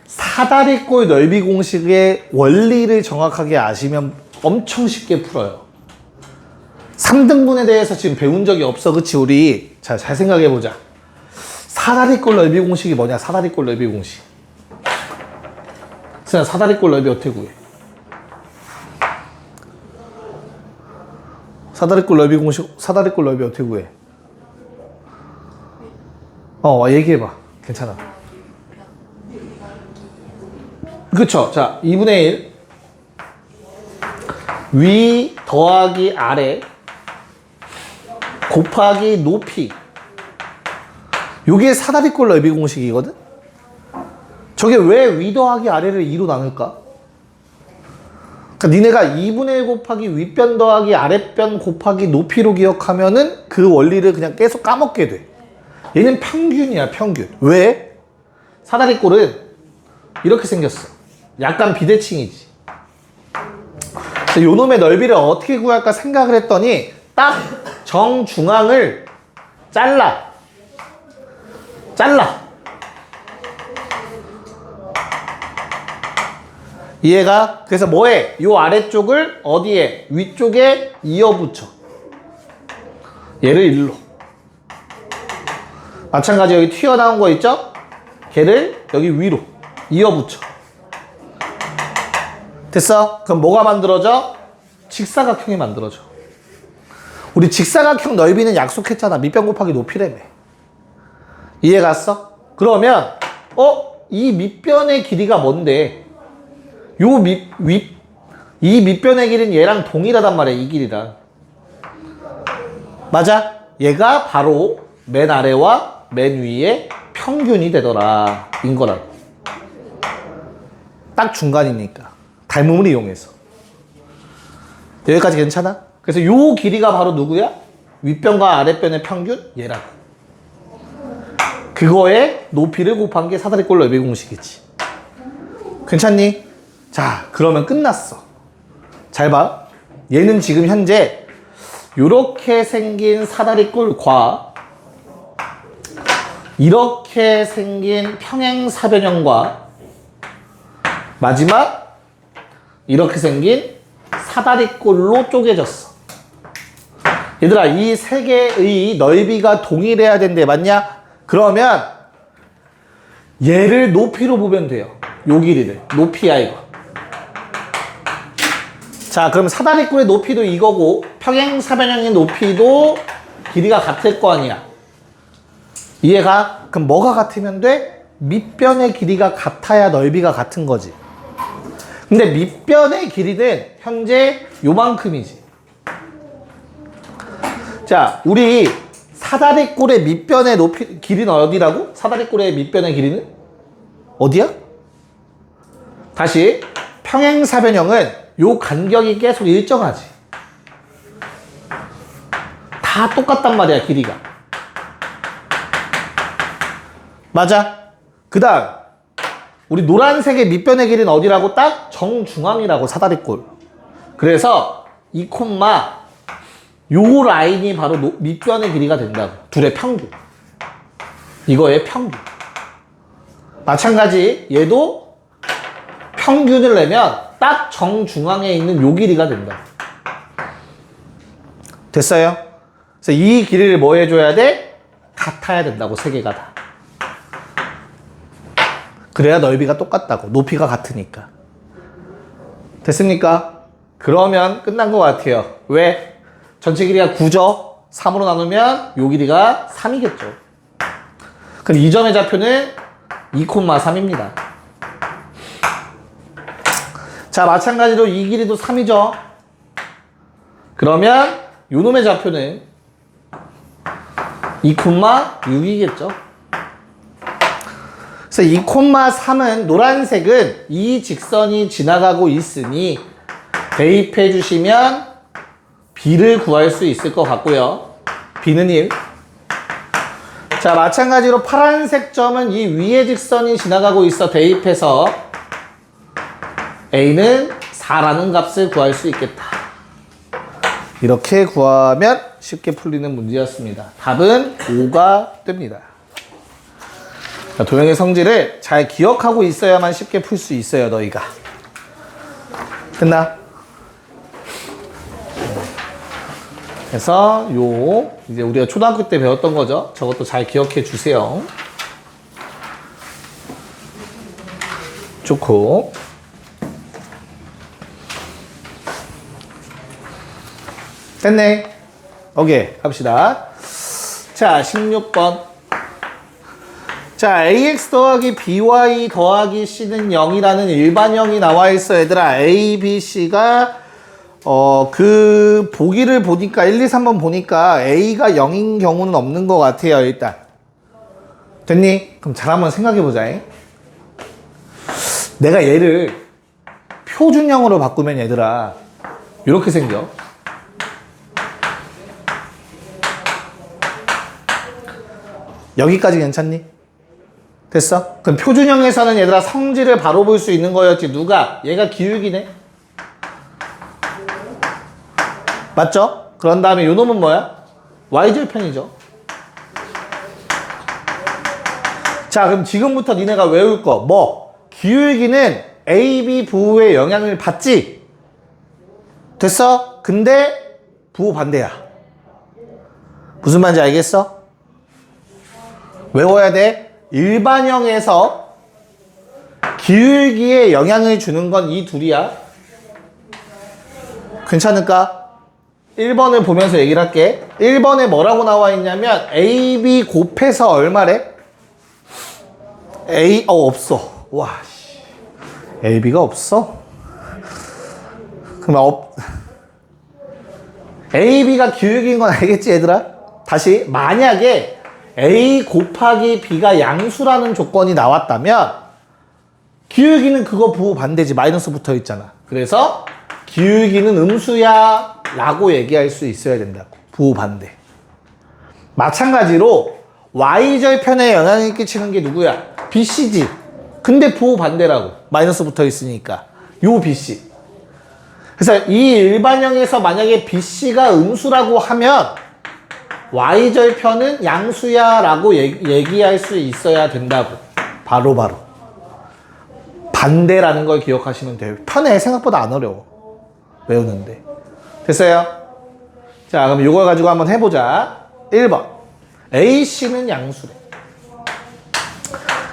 사다리꼴 넓이 공식의 원리를 정확하게 아시면 엄청 쉽게 풀어요. 3등분에 대해서 지금 배운 적이 없어. 그치, 우리? 자, 잘 생각해보자. 사다리꼴 넓이 공식이 뭐냐? 사다리꼴 넓이 공식. 그냥 사다리꼴 넓이 어떻게 구해? 사다리꼴 넓이 공식, 사다리꼴 넓이 어떻게 구해? 얘기해봐. 괜찮아. 그쵸? 자, 2분의 1. 위 더하기 아래 곱하기 높이. 요게 사다리꼴 넓이 공식이거든? 저게 왜 위 더하기 아래를 2로 나눌까? 그러니까 니네가 2분의 1 곱하기 윗변 더하기 아랫변 곱하기 높이로 기억하면은 그 원리를 그냥 계속 까먹게 돼. 얘는 평균이야, 평균. 왜? 사다리꼴은 이렇게 생겼어. 약간 비대칭이지. 그래서 요 놈의 넓이를 어떻게 구할까 생각을 했더니 딱 정중앙을 잘라. 이해가? 그래서 뭐해? 요 아래쪽을 어디에? 위쪽에 이어붙여. 얘를 일로. 마찬가지 여기 튀어나온 거 있죠? 걔를 여기 위로 이어붙여. 됐어? 그럼 뭐가 만들어져? 직사각형이 만들어져. 우리 직사각형 넓이는 약속했잖아. 밑변 곱하기 높이라며. 이해 갔어? 그러면 이 밑변의 길이가 뭔데? 이 밑변의 길이는 얘랑 동일하단 말이야. 이 길이랑. 맞아? 얘가 바로 맨 아래와 맨 위의 평균이 되더라. 인 거라고. 딱 중간이니까. 닮음을 이용해서. 여기까지 괜찮아? 그래서 요 길이가 바로 누구야? 윗변과 아랫변의 평균? 얘라고. 그거에 높이를 곱한 게 사다리꼴 넓이 공식이지. 괜찮니? 자, 그러면 끝났어. 잘 봐. 얘는 지금 현재 요렇게 생긴 사다리꼴과 이렇게 생긴 평행사변형과 마지막 이렇게 생긴 사다리꼴로 쪼개졌어. 얘들아, 이 세 개의 넓이가 동일해야 된대. 맞냐? 그러면 얘를 높이로 보면 돼요. 요 길이를. 높이야, 이거. 자, 그럼 사다리꼴의 높이도 이거고 평행사변형의 높이도 길이가 같을 거 아니야. 이해가? 그럼 뭐가 같으면 돼? 밑변의 길이가 같아야 넓이가 같은 거지. 근데 밑변의 길이는 현재 요만큼이지. 자, 우리 사다리꼴의 밑변의 높이, 길이는 어디라고? 사다리꼴의 밑변의 길이는? 어디야? 다시, 평행사변형은 요 간격이 계속 일정하지. 다 똑같단 말이야, 길이가. 맞아. 그 다음, 우리 노란색의 밑변의 길이는 어디라고? 딱 정중앙이라고, 사다리꼴. 그래서 이 콤마, 요 라인이 바로 밑변의 길이가 된다고. 둘의 평균. 이거의 평균. 마찬가지, 얘도 평균을 내면 딱 정중앙에 있는 요 길이가 된다. 됐어요? 그래서 이 길이를 뭐 해줘야 돼? 같아야 된다고, 세 개가 다. 그래야 넓이가 똑같다고. 높이가 같으니까. 됐습니까? 그러면 끝난 것 같아요. 왜? 전체 길이가 9죠? 3으로 나누면 요 길이가 3이겠죠. 그럼 이 점의 좌표는 2,3입니다. 자, 마찬가지로 이 길이도 3이죠. 그러면 요 놈의 좌표는 2,6이겠죠. 그래서 2,3은 노란색은 이 직선이 지나가고 있으니 대입해 주시면 B를 구할 수 있을 것 같고요. B는 1. 자, 마찬가지로 파란색 점은 이 위의 직선이 지나가고 있어 대입해서 A는 4라는 값을 구할 수 있겠다. 이렇게 구하면 쉽게 풀리는 문제였습니다. 답은 5가 됩니다. 도형의 성질을 잘 기억하고 있어야만 쉽게 풀 수 있어요, 너희가. 됐나? 그래서 이제 우리가 초등학교 때 배웠던 거죠. 저것도 잘 기억해 주세요. 좋고. 됐네. 오케이, 갑시다. 자, 16번. 자, ax 더하기 by 더하기 c는 0이라는 일반형이 나와 있어, 얘들아. a, b, c가 그 보기를 보니까 1, 2, 3번 보니까 a가 0인 경우는 없는 것 같아요, 일단. 됐니? 그럼 잘 한번 생각해 보자. 내가 얘를 표준형으로 바꾸면, 얘들아, 이렇게 생겨. 여기까지 괜찮니? 됐어? 그럼 표준형에서는 얘들아 성질을 바로 볼 수 있는 거였지. 누가? 얘가 기울기네. 맞죠? 그런 다음에 요 놈은 뭐야? y절편이죠. 자, 그럼 지금부터 니네가 외울 거 뭐? 기울기는 AB 부호의 영향을 받지? 됐어? 근데 부호 반대야. 무슨 말인지 알겠어? 외워야 돼. 일반형에서 기울기에 영향을 주는 건 이 둘이야. 괜찮을까? 1번을 보면서 얘기를 할게. 1번에 뭐라고 나와 있냐면 AB 곱해서 얼마래? 없어. 와, 씨. AB가 없어? 그러면 AB가 기울기인 건 알겠지, 얘들아? 다시, 만약에 A 곱하기 B가 양수라는 조건이 나왔다면 기울기는 그거 부호 반대지. 마이너스 붙어 있잖아. 그래서 기울기는 음수야 라고 얘기할 수 있어야 된다고. 부호 반대. 마찬가지로 Y절편에 영향을 끼치는 게 누구야? BC지. 근데 부호 반대라고. 마이너스 붙어 있으니까. 요 BC. 그래서 이 일반형에서 만약에 BC가 음수라고 하면 Y절편은 양수야 라고 얘기할 수 있어야 된다고. 바로. 반대라는 걸 기억하시면 돼요. 편해. 생각보다 안 어려워. 외우는데. 됐어요? 자, 그럼 이걸 가지고 한번 해보자. 1번. AC는 양수래.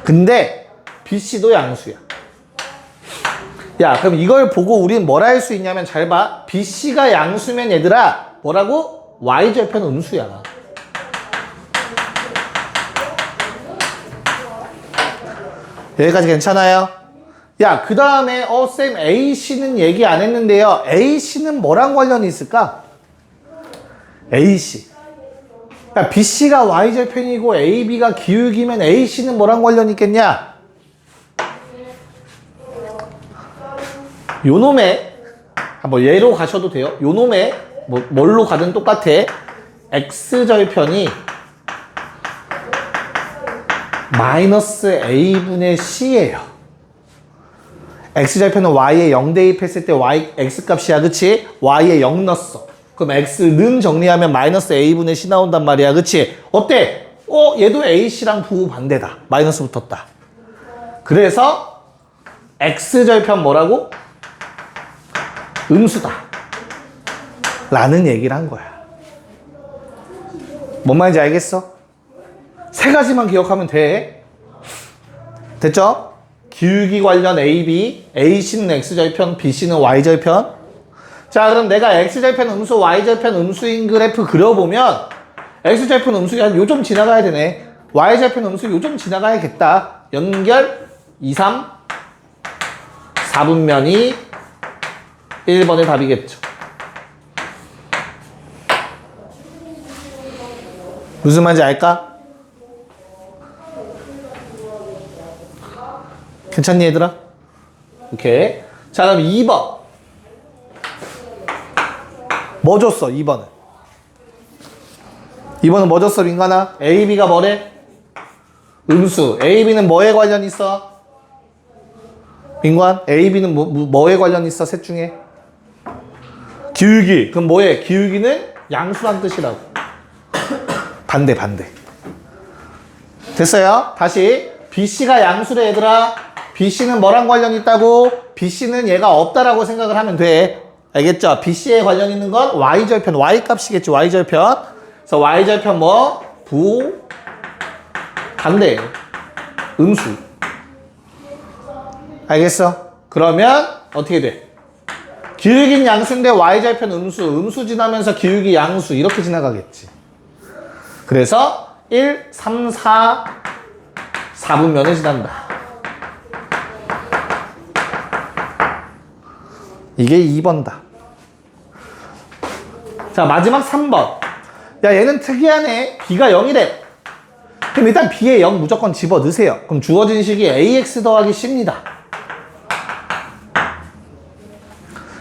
근데 BC도 양수야. 야, 그럼 이걸 보고 우리는 뭘 할 수 있냐면 잘 봐. BC가 양수면 얘들아 뭐라고? Y절편 음수야. 여기까지 괜찮아요? 야, 그 다음에 쌤 AC는 얘기 안 했는데요. AC는 뭐랑 관련이 있을까? AC. 야, BC가 Y절편이고 AB가 기울기면 AC는 뭐랑 관련 있겠냐? 요놈의 한번 예로 가셔도 돼요. 요놈의 뭘로 가든 똑같아. X절편이 마이너스 A분의 C예요. X절편은 Y에 0 대입했을 때 X값이야. 그치? Y에 0 넣었어. 그럼 X는 정리하면 마이너스 A분의 C 나온단 말이야. 그치? 어때? 얘도 AC랑 부호 반대다. 마이너스 붙었다. 그래서 X절편 뭐라고? 음수다. 라는 얘기를 한 거야. 뭔 말인지 알겠어? 세 가지만 기억하면 돼. 됐죠? 기울기 관련 AB, AC는 X절편, BC는 Y절편. 자, 그럼 내가 X절편 음수, Y절편 음수인 그래프 그려보면 X절편 음수가 요점 지나가야 되네. Y절편 음수 요점 지나가야겠다. 연결 2, 3, 4분면이 1번의 답이겠죠. 무슨 말인지 알까? 괜찮니 얘들아? 오케이. 자, 그럼 2번. 뭐 줬어 2번은? 2번은 뭐 줬어 민관아? AB가 뭐래? 음수. AB는 뭐에 관련 있어? 민관? AB는 뭐에 관련 있어? 셋 중에? 기울기. 그럼 뭐에? 기울기는 양수란 뜻이라고. 반대. 됐어요? 다시. BC가 양수래 얘들아. BC는 뭐랑 관련 있다고? BC는 얘가 없다라고 생각을 하면 돼. 알겠죠? BC에 관련 있는 건 Y절편, Y값이겠지, Y절편. 그래서 Y절편 뭐? 부호, 반대, 음수. 알겠어? 그러면 어떻게 돼? 기울기는 양수인데 Y절편 음수 지나면서 기울기 양수 이렇게 지나가겠지. 그래서 1, 3, 4, 4분면을 지난다. 이게 2번다. 자, 마지막 3번. 야, 얘는 특이하네. B가 0이래. 그럼 일단 B에 0 무조건 집어 넣으세요. 그럼 주어진 식이 AX 더하기 C입니다.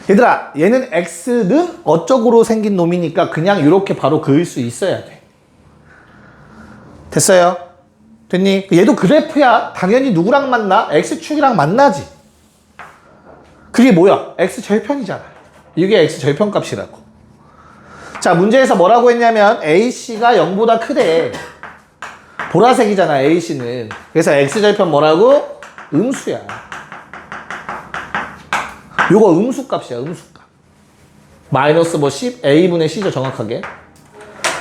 얘들아, 얘는 X는 어쩌고로 생긴 놈이니까 그냥 이렇게 바로 그을 수 있어야 돼. 됐어요? 됐니? 얘도 그래프야. 당연히 누구랑 만나? X축이랑 만나지. 그게 뭐야? X절편이잖아. 이게 X절편 값이라고. 자, 문제에서 뭐라고 했냐면 AC가 0보다 크대. 보라색이잖아, AC는. 그래서 X절편 뭐라고? 음수야. 요거 음수값이야, 음수값. 마이너스 뭐 10, A분의 C죠, 정확하게.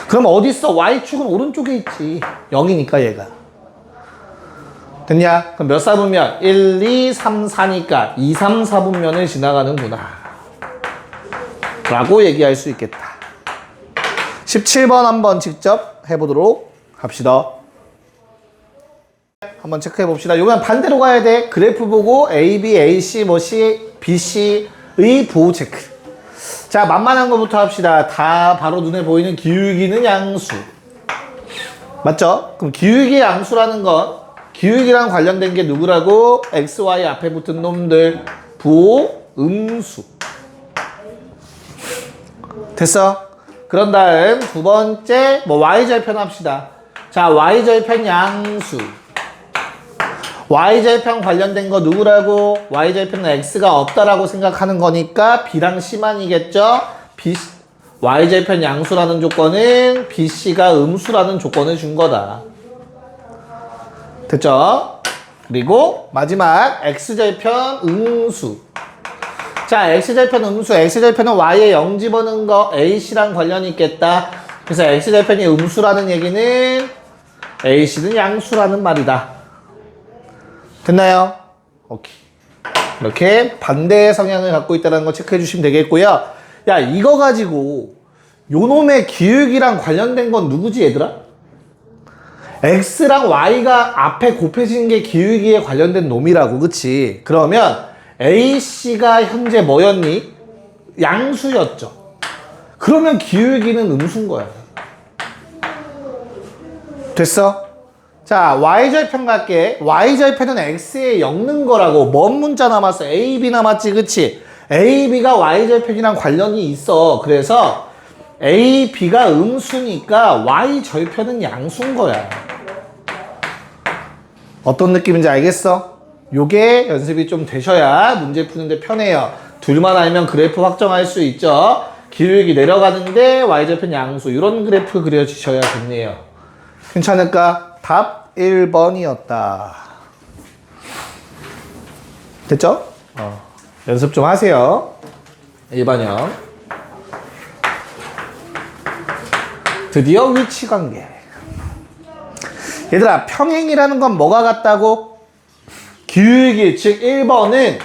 그럼 어디 있어? Y축은 오른쪽에 있지. 0이니까 얘가. 됐냐? 그럼 몇 사분면? 1, 2, 3, 4니까 2, 3, 4분면을 지나가는구나. 라고 얘기할 수 있겠다. 17번 한번 직접 해보도록 합시다. 한번 체크해 봅시다. 이건 반대로 가야 돼. 그래프 보고 A, B, AC, 뭐 C, BC의 부호 체크. 자, 만만한 거부터 합시다. 다 바로 눈에 보이는 기울기는 양수. 맞죠? 그럼 기울기 양수라는 건 기울기랑 관련된 게 누구라고? X, Y 앞에 붙은 놈들. 부호, 음수. 됐어? 그런 다음 두 번째 뭐 Y절편 합시다. 자, Y절편 양수. Y절편 관련된 거 누구라고? Y절편은 X가 없다라고 생각하는 거니까 B랑 C만이겠죠? Y절편 양수라는 조건은 BC가 음수라는 조건을 준 거다. 됐죠? 그리고 마지막 X절편 음수. 자, X절편 음수. X절편은 Y에 0 집어넣은 거 AC랑 관련이 있겠다. 그래서 X절편이 음수라는 얘기는 AC는 양수라는 말이다. 됐나요? 오케이. 이렇게 반대의 성향을 갖고 있다는 거 체크해 주시면 되겠고요. 야, 이거 가지고 요놈의 기울기랑 관련된 건 누구지, 얘들아? X랑 Y가 앞에 곱해진 게 기울기에 관련된 놈이라고, 그치? 그러면 AC가 현재 뭐였니? 양수였죠. 그러면 기울기는 음수인 거야. 됐어? 자, y절편 갈게. y절편은 x에 엮는 거라고. 뭔 문자 남았어? ab 남았지, 그치? ab가 y절편이랑 관련이 있어. 그래서 ab가 음수니까 y절편은 양수인 거야. 어떤 느낌인지 알겠어? 요게 연습이 좀 되셔야 문제 푸는데 편해요. 둘만 알면 그래프 확정할 수 있죠. 기울기 내려가는데 y절편 양수, 이런 그래프 그려주셔야겠네요. 괜찮을까? 답 1번이었다. 됐죠? 연습 좀 하세요. 일반형. 드디어 위치관계. 얘들아, 평행이라는 건 뭐가 같다고? 기울기, 즉 1번은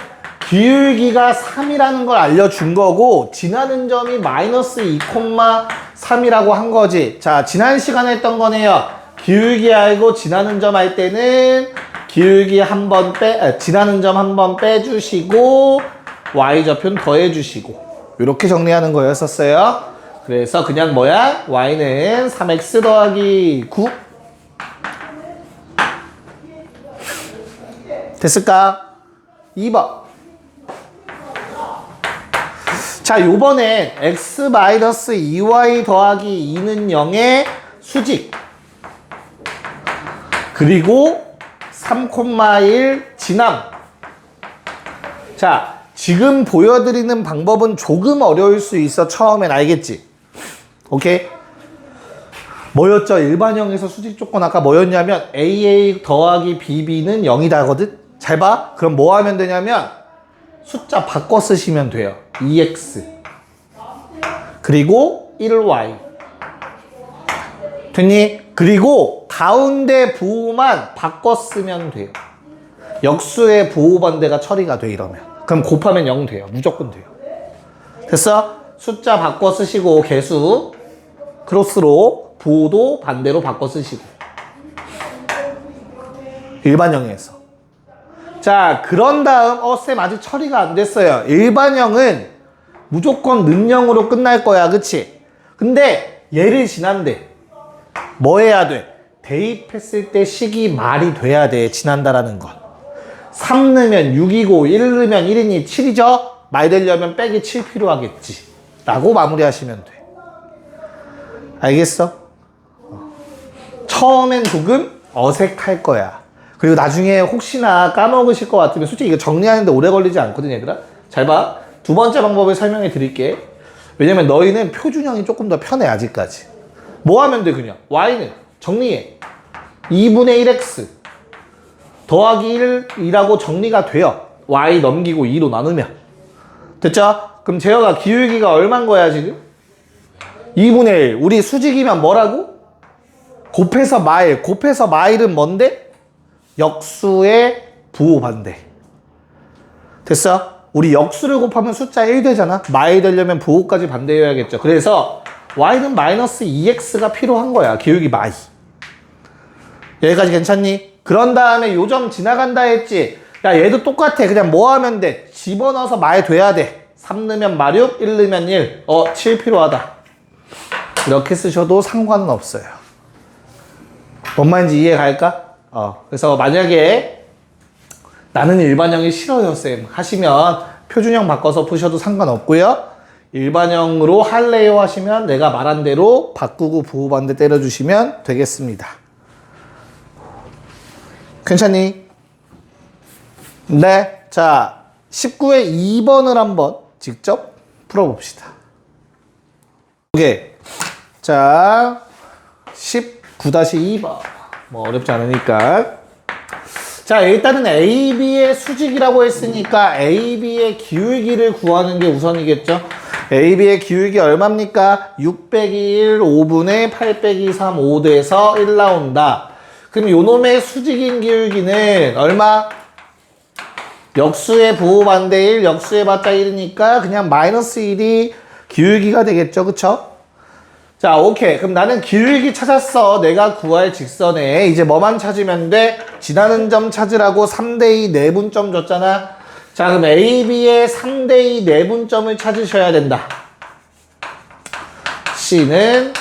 기울기가 3이라는 걸 알려준 거고, 지나는 점이 마이너스 2,3이라고 한 거지. 자, 지난 시간에 했던 거네요. 기울기 알고 지나는 점 할 때는 기울기 지나는 점 한 번 빼주시고 y좌표는 더해주시고, 이렇게 정리하는 거였었어요. 그래서 그냥 뭐야? y는 3x 더하기 9. 됐을까? 2번. 자, 요번엔 x-2y 더하기 2는 0의 수직, 그리고 3,1 진함. 자, 지금 보여드리는 방법은 조금 어려울 수 있어. 처음엔 알겠지? 오케이? 뭐였죠? 일반형에서 수직 조건 아까 뭐였냐면 AA 더하기 BB는 0이다거든? 잘 봐. 그럼 뭐 하면 되냐면 숫자 바꿔 쓰시면 돼요. 2x 그리고 1y. 됐니? 그리고 가운데 부호만 바꿔 쓰면 돼요. 역수의 부호 반대가 처리가 돼, 이러면. 그럼 곱하면 0 돼요. 무조건 돼요. 됐어? 숫자 바꿔 쓰시고 개수 크로스로, 부호도 반대로 바꿔 쓰시고. 일반형에서. 자, 그런 다음 쌤 아직 처리가 안 됐어요. 일반형은 무조건 는형으로 끝날 거야, 그치? 근데 얘를 지난대. 뭐 해야 돼? 대입했을 때 식이 말이 돼야 돼, 지난다라는 건. 3 넣으면 6이고 1 넣으면 1이니 7이죠? 말 되려면 빼기 7 필요하겠지 라고 마무리하시면 돼. 알겠어? 처음엔 조금 어색할 거야. 그리고 나중에 혹시나 까먹으실 것 같으면 솔직히 이거 정리하는데 오래 걸리지 않거든, 얘들아. 잘 봐. 두 번째 방법을 설명해 드릴게. 왜냐면 너희는 표준형이 조금 더 편해, 아직까지. 뭐 하면 돼, 그냥? y는 정리해. 2분의 1x 더하기 1이라고 정리가 돼요. y 넘기고 2로 나누면. 됐죠? 그럼 재혁아, 기울기가 얼만 거야, 지금? 2분의 1. 우리 수직이면 뭐라고? 곱해서 마일. 곱해서 마일은 뭔데? 역수의 부호 반대. 됐어? 우리 역수를 곱하면 숫자 1 되잖아? 마일 되려면 부호까지 반대해야겠죠. 그래서 y는 마이너스 2x가 필요한 거야. 기울기 마이. 여기까지 괜찮니? 그런 다음에 요점 지나간다 했지? 야, 얘도 똑같아. 그냥 뭐 하면 돼? 집어넣어서 마일 돼야 돼. 3 넣으면 마 6, 1 넣으면 1. 7 필요하다. 이렇게 쓰셔도 상관은 없어요. 뭔 말인지 이해 갈까? 그래서 만약에 나는 일반형이 싫어요, 쌤 하시면 표준형 바꿔서 푸셔도 상관없고요. 일반형으로 할래요 하시면 내가 말한 대로 바꾸고 부호 반대 때려주시면 되겠습니다. 괜찮니? 네. 자, 19의 2번을 한번 직접 풀어봅시다. 오케이. 자, 19-2번. 뭐 어렵지 않으니까. 자, 일단은 AB의 수직이라고 했으니까 AB의 기울기를 구하는 게 우선이겠죠. AB의 기울기 얼마입니까? 6 빼기 1, 5분의 8 빼기 3, 5돼서 1 나온다. 그럼 요놈의 수직인 기울기는 얼마? 역수의 부호 반대 1, 역수의 봤자 1이니까 그냥 마이너스 1이 기울기가 되겠죠. 그쵸? 자, 오케이. 그럼 나는 기울기 찾았어. 내가 구할 직선에. 이제 뭐만 찾으면 돼? 지나는 점 찾으라고 3대2 내분점 줬잖아. 자, 그럼 AB의 3대2 내분점을 찾으셔야 된다. C는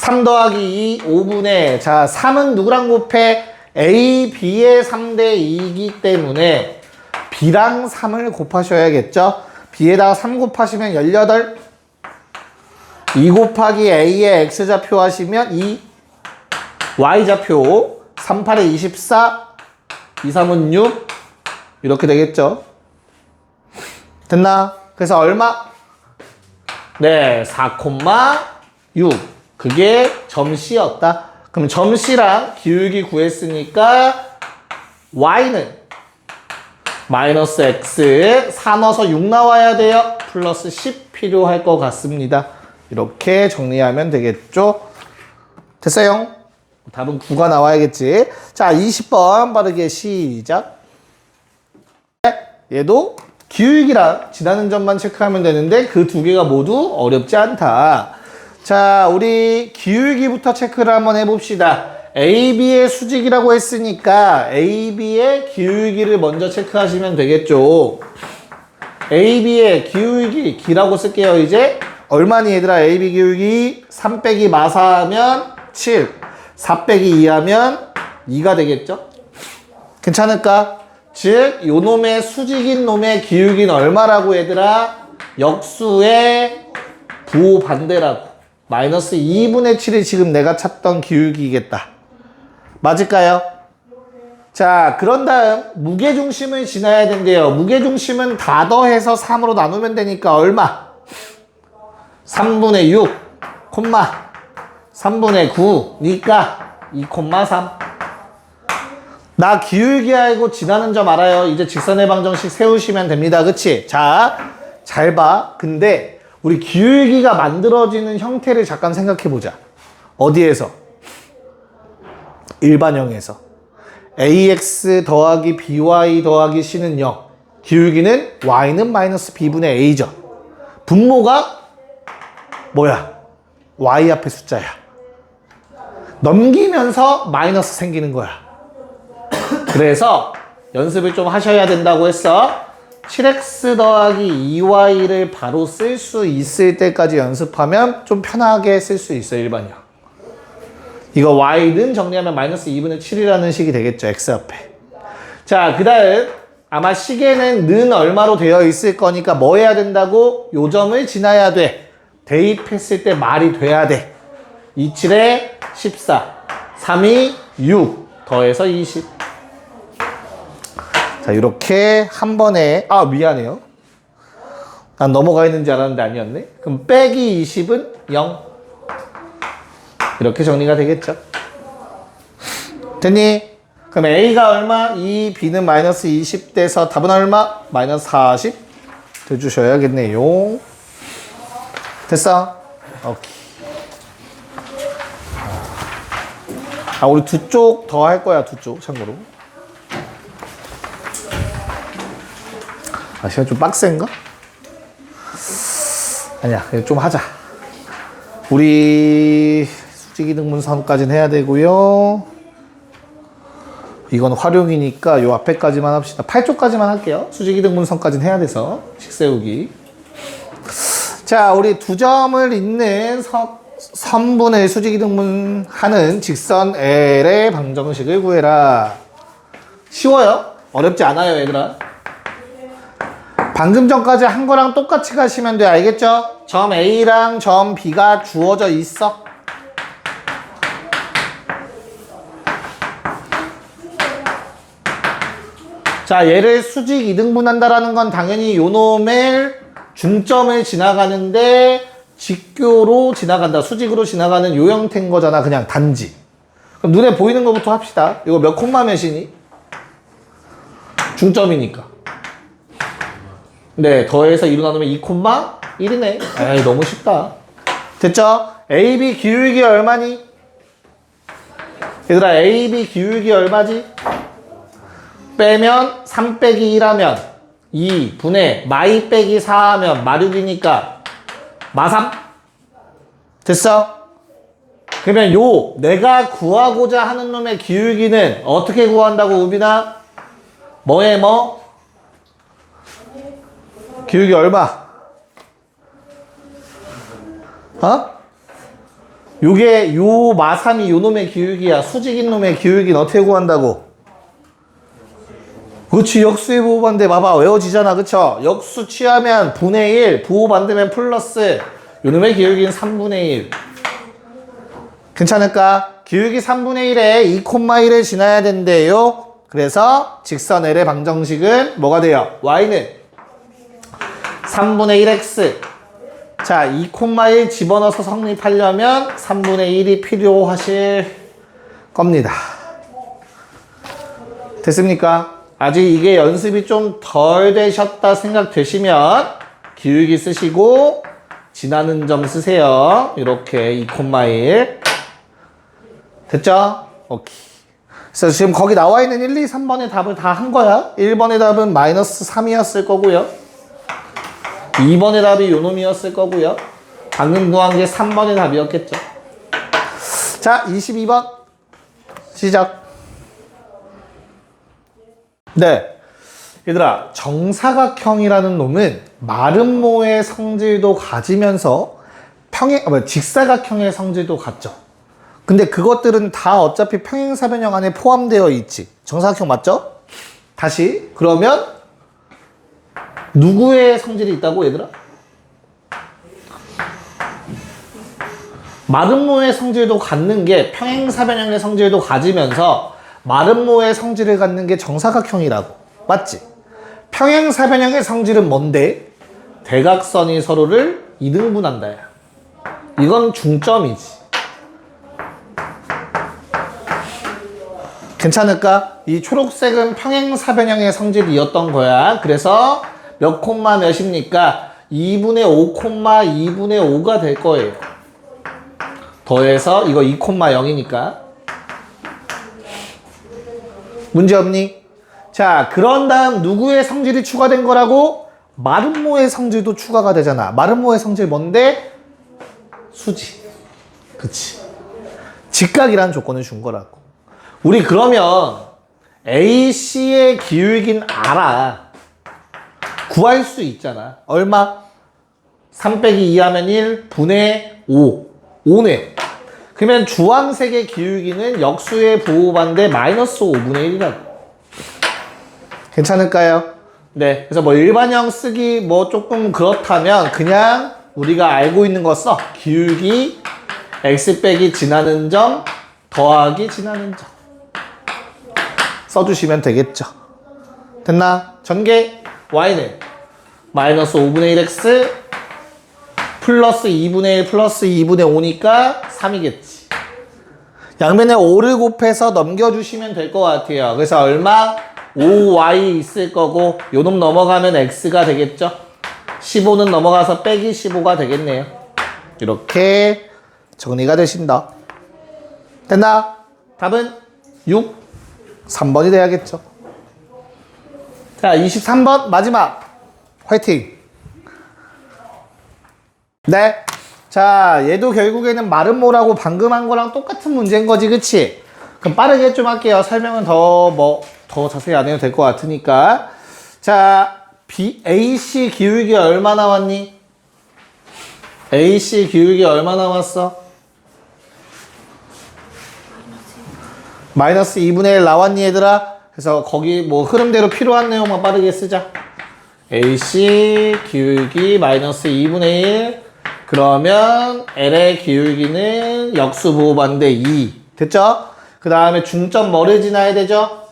3 더하기 2, 5분의, 자, 3은 누구랑 곱해? A, B의 3대 2이기 때문에 B랑 3을 곱하셔야겠죠? B에다가 3 곱하시면 18, 2 곱하기 A의 X좌표 하시면 2, Y좌표, 3, 8에 24, 2, 3은 6, 이렇게 되겠죠? 됐나? 그래서 얼마? 네, 4,6. 그게 점C였다. 그럼 점C랑 기울기 구했으니까 Y는 마이너스 X 4 넣어서 6 나와야 돼요. 플러스 10 필요할 것 같습니다. 이렇게 정리하면 되겠죠? 됐어요? 답은 9가 나와야겠지. 자, 20번 빠르게 시작. 얘도 기울기랑 지나는 점만 체크하면 되는데 그 두 개가 모두 어렵지 않다. 자, 우리 기울기부터 체크를 한번 해봅시다. AB의 수직이라고 했으니까 AB의 기울기를 먼저 체크하시면 되겠죠. AB의 기울기, 기라고 쓸게요. 이제 얼마니 얘들아? AB 기울기 3 빼기 마사 하면 7, 4 빼기 2 하면 2가 되겠죠? 괜찮을까? 즉, 요 놈의 수직인 놈의 기울기는 얼마라고 얘들아? 역수의 부호 반대라고. 마이너스 2분의 7이 지금 내가 찾던 기울기겠다. 맞을까요? 자, 그런 다음 무게중심을 지나야 된대요. 무게중심은 다 더해서 3으로 나누면 되니까 얼마? 3분의 6, 3분의 9니까 2,3. 나 기울기 알고 지나는 점 알아요. 이제 직선의 방정식 세우시면 됩니다. 그치? 자, 잘 봐. 근데 우리 기울기가 만들어지는 형태를 잠깐 생각해 보자. 어디에서? 일반형에서. ax 더하기 by 더하기 c는 0. 기울기는 y는 마이너스 b분의 a죠. 분모가 뭐야? y 앞에 숫자야. 넘기면서 마이너스 생기는 거야. 그래서 연습을 좀 하셔야 된다고 했어. 7x 더하기 2y를 바로 쓸 수 있을 때까지 연습하면 좀 편하게 쓸 수 있어, 일반형. 이거 y는 정리하면 마이너스 2분의 7이라는 식이 되겠죠, x 앞에. 자, 그 다음 아마 시계는 는 얼마로 되어 있을 거니까 뭐 해야 된다고? 요 점을 지나야 돼. 대입했을 때 말이 돼야 돼. 27에 14, 3이 6, 더해서 20. 자, 이렇게 한 번에, 아, 미안해요. 난 넘어가 있는 줄 알았는데 아니었네. 그럼 빼기 20은 0. 이렇게 정리가 되겠죠. 됐니? 그럼 A가 얼마? 2, B는 마이너스 20 돼서 답은 얼마? 마이너스 40 돼주셔야겠네요. 됐어? 오케이. 아, 우리 두 쪽 더 할 거야, 두 쪽, 참고로. 아, 시간 좀 빡센가? 아니야, 좀 하자. 우리 수직이등분선까지는 해야 되고요. 이건 활용이니까 요 앞에까지만 합시다. 8쪽까지만 할게요. 수직이등분선까지는 해야 돼서 식세우기. 자, 우리 두 점을 잇는 선분의 수직이등분하는 직선 L의 방정식을 구해라. 쉬워요. 어렵지 않아요, 얘들아. 방금 전까지 한 거랑 똑같이 가시면 돼. 알겠죠? 점 A랑 점 B가 주어져 있어. 자, 얘를 수직 2등분 한다라는 건 당연히 요 놈의 중점을 지나가는데 직교로 지나간다. 수직으로 지나가는 요 형태인 거잖아. 그냥 단지. 그럼 눈에 보이는 것부터 합시다. 이거 몇 콤마 몇이니? 중점이니까. 네, 더해서 2로 나누면 2,1이네. 에이, 너무 쉽다. 됐죠? AB 기울기 얼마니? 얘들아, AB 기울기 얼마지? 빼면 3 빼기 1 하면 2 분의 마이 빼기 4 하면 마6이니까 마3? 됐어? 그러면 요 내가 구하고자 하는 놈의 기울기는 어떻게 구한다고, 우빈아? 뭐에 뭐? 기울기 얼마? 어? 요게 요 마삼이 요 놈의 기울기야. 수직인 놈의 기울기는 어떻게 구한다고? 그렇지. 역수의 부호반대 봐봐. 외워지잖아. 그쵸? 역수 취하면 분의 1, 부호반대면 플러스 요 놈의 기울기는 3분의 1. 괜찮을까? 기울기 3분의 1에 2,1을 지나야 된대요. 그래서 직선 L의 방정식은 뭐가 돼요? Y는 3분의 1x. 자, 2,1 집어넣어서 성립하려면 3분의 1이 필요하실 겁니다. 됐습니까? 아직 이게 연습이 좀 덜 되셨다 생각되시면 기울기 쓰시고 지나는 점 쓰세요. 이렇게 2,1. 됐죠? 오케이. 그래서 지금 거기 나와 있는 1, 2, 3번의 답을 다 한 거야. 1번의 답은 마이너스 3이었을 거고요. 2번의 답이 요 놈이었을 거고요. 방금 구한 게 3번의 답이었겠죠. 자, 22번 시작. 네. 얘들아, 정사각형이라는 놈은 마름모의 성질도 가지면서 직사각형의 성질도 같죠. 근데 그것들은 다 어차피 평행사변형 안에 포함되어 있지. 정사각형 맞죠? 다시 그러면 누구의 성질이 있다고 얘들아? 마름모의 성질도 갖는 게 평행사변형의 성질도 가지면서 마름모의 성질을 갖는 게 정사각형이라고. 맞지? 평행사변형의 성질은 뭔데? 대각선이 서로를 이등분한다. 이건 중점이지. 괜찮을까? 이 초록색은 평행사변형의 성질이었던 거야. 그래서 몇 콤마 몇입니까? 2분의 5 콤마 2분의 5가 될 거예요. 더해서 이거 2 콤마 0이니까. 문제 없니? 자, 그런 다음 누구의 성질이 추가된 거라고? 마름모의 성질도 추가가 되잖아. 마름모의 성질 뭔데? 수지. 그치. 직각이라는 조건을 준 거라고. 우리 그러면 AC의 기울기는 알아. 구할 수 있잖아. 얼마? 3 빼기 2 하면 1 분의 5. 5네. 그러면 주황색의 기울기는 역수의 부호반대 마이너스 5분의 1이라고. 괜찮을까요? 네. 그래서 뭐 일반형 쓰기 뭐 조금 그렇다면 그냥 우리가 알고 있는 거 써. 기울기 x 빼기 지나는 점 더하기 지나는 점. 써주시면 되겠죠. 됐나? 전개 y는 마이너스 5분의 1x 플러스 2분의 1 플러스 2분의 5니까 3이겠지. 양면에 5를 곱해서 넘겨주시면 될 것 같아요. 그래서 얼마? 5y 있을 거고 요 놈 넘어가면 x가 되겠죠. 15는 넘어가서 빼기 15가 되겠네요. 이렇게 정리가 되신다. 됐나? 답은 6. 3번이 돼야겠죠. 자, 23번 마지막. 화이팅. 네. 자, 얘도 결국에는 마름모라고 방금 한 거랑 똑같은 문제인 거지, 그치? 그럼 빠르게 좀 할게요. 설명은 더 자세히 안 해도 될 것 같으니까. 자, AC 기울기 얼마 나왔니? AC 기울기 얼마 나왔어? 마이너스 2분의 1 나왔니 얘들아? 그래서 거기 뭐 흐름대로 필요한 내용만 빠르게 쓰자. AC 기울기 마이너스 2분의 1 그러면 L의 기울기는 역수 부호반대 2 됐죠? 그 다음에 중점 뭐를 지나야 되죠?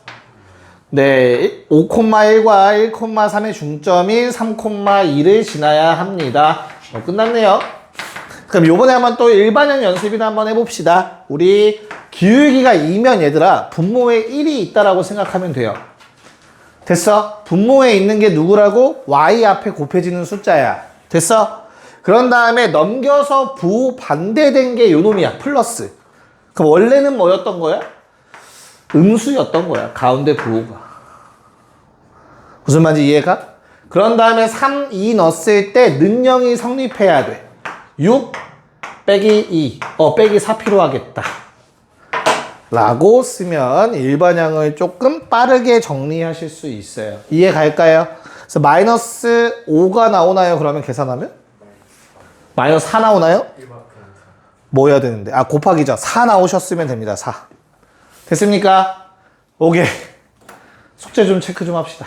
네, 5,1과 1,3의 중점인 3,2를 지나야 합니다. 끝났네요. 그럼 요번에 한번 또 일반형 연습이나 한번 해봅시다. 우리 기울기가 2면 얘들아 분모에 1이 있다라고 생각하면 돼요. 됐어? 분모에 있는 게 누구라고? y 앞에 곱해지는 숫자야. 됐어? 그런 다음에 넘겨서 부호 반대된 게 요놈이야. 플러스. 그럼 원래는 뭐였던 거야? 음수였던 거야. 가운데 부호가. 무슨 말인지 이해가? 그런 다음에 3, 2 넣었을 때 는영이 성립해야 돼. 6 빼기 2. 빼기 4 필요하겠다. 라고 쓰면 일반형을 조금 빠르게 정리하실 수 있어요. 이해 갈까요? 그래서 마이너스 5가 나오나요? 그러면 계산하면? 마이너스 4 나오나요? 뭐 해야 되는데? 아, 곱하기죠. 4 나오셨으면 됩니다. 4. 됐습니까? 오케이. 숙제 좀 체크 좀 합시다.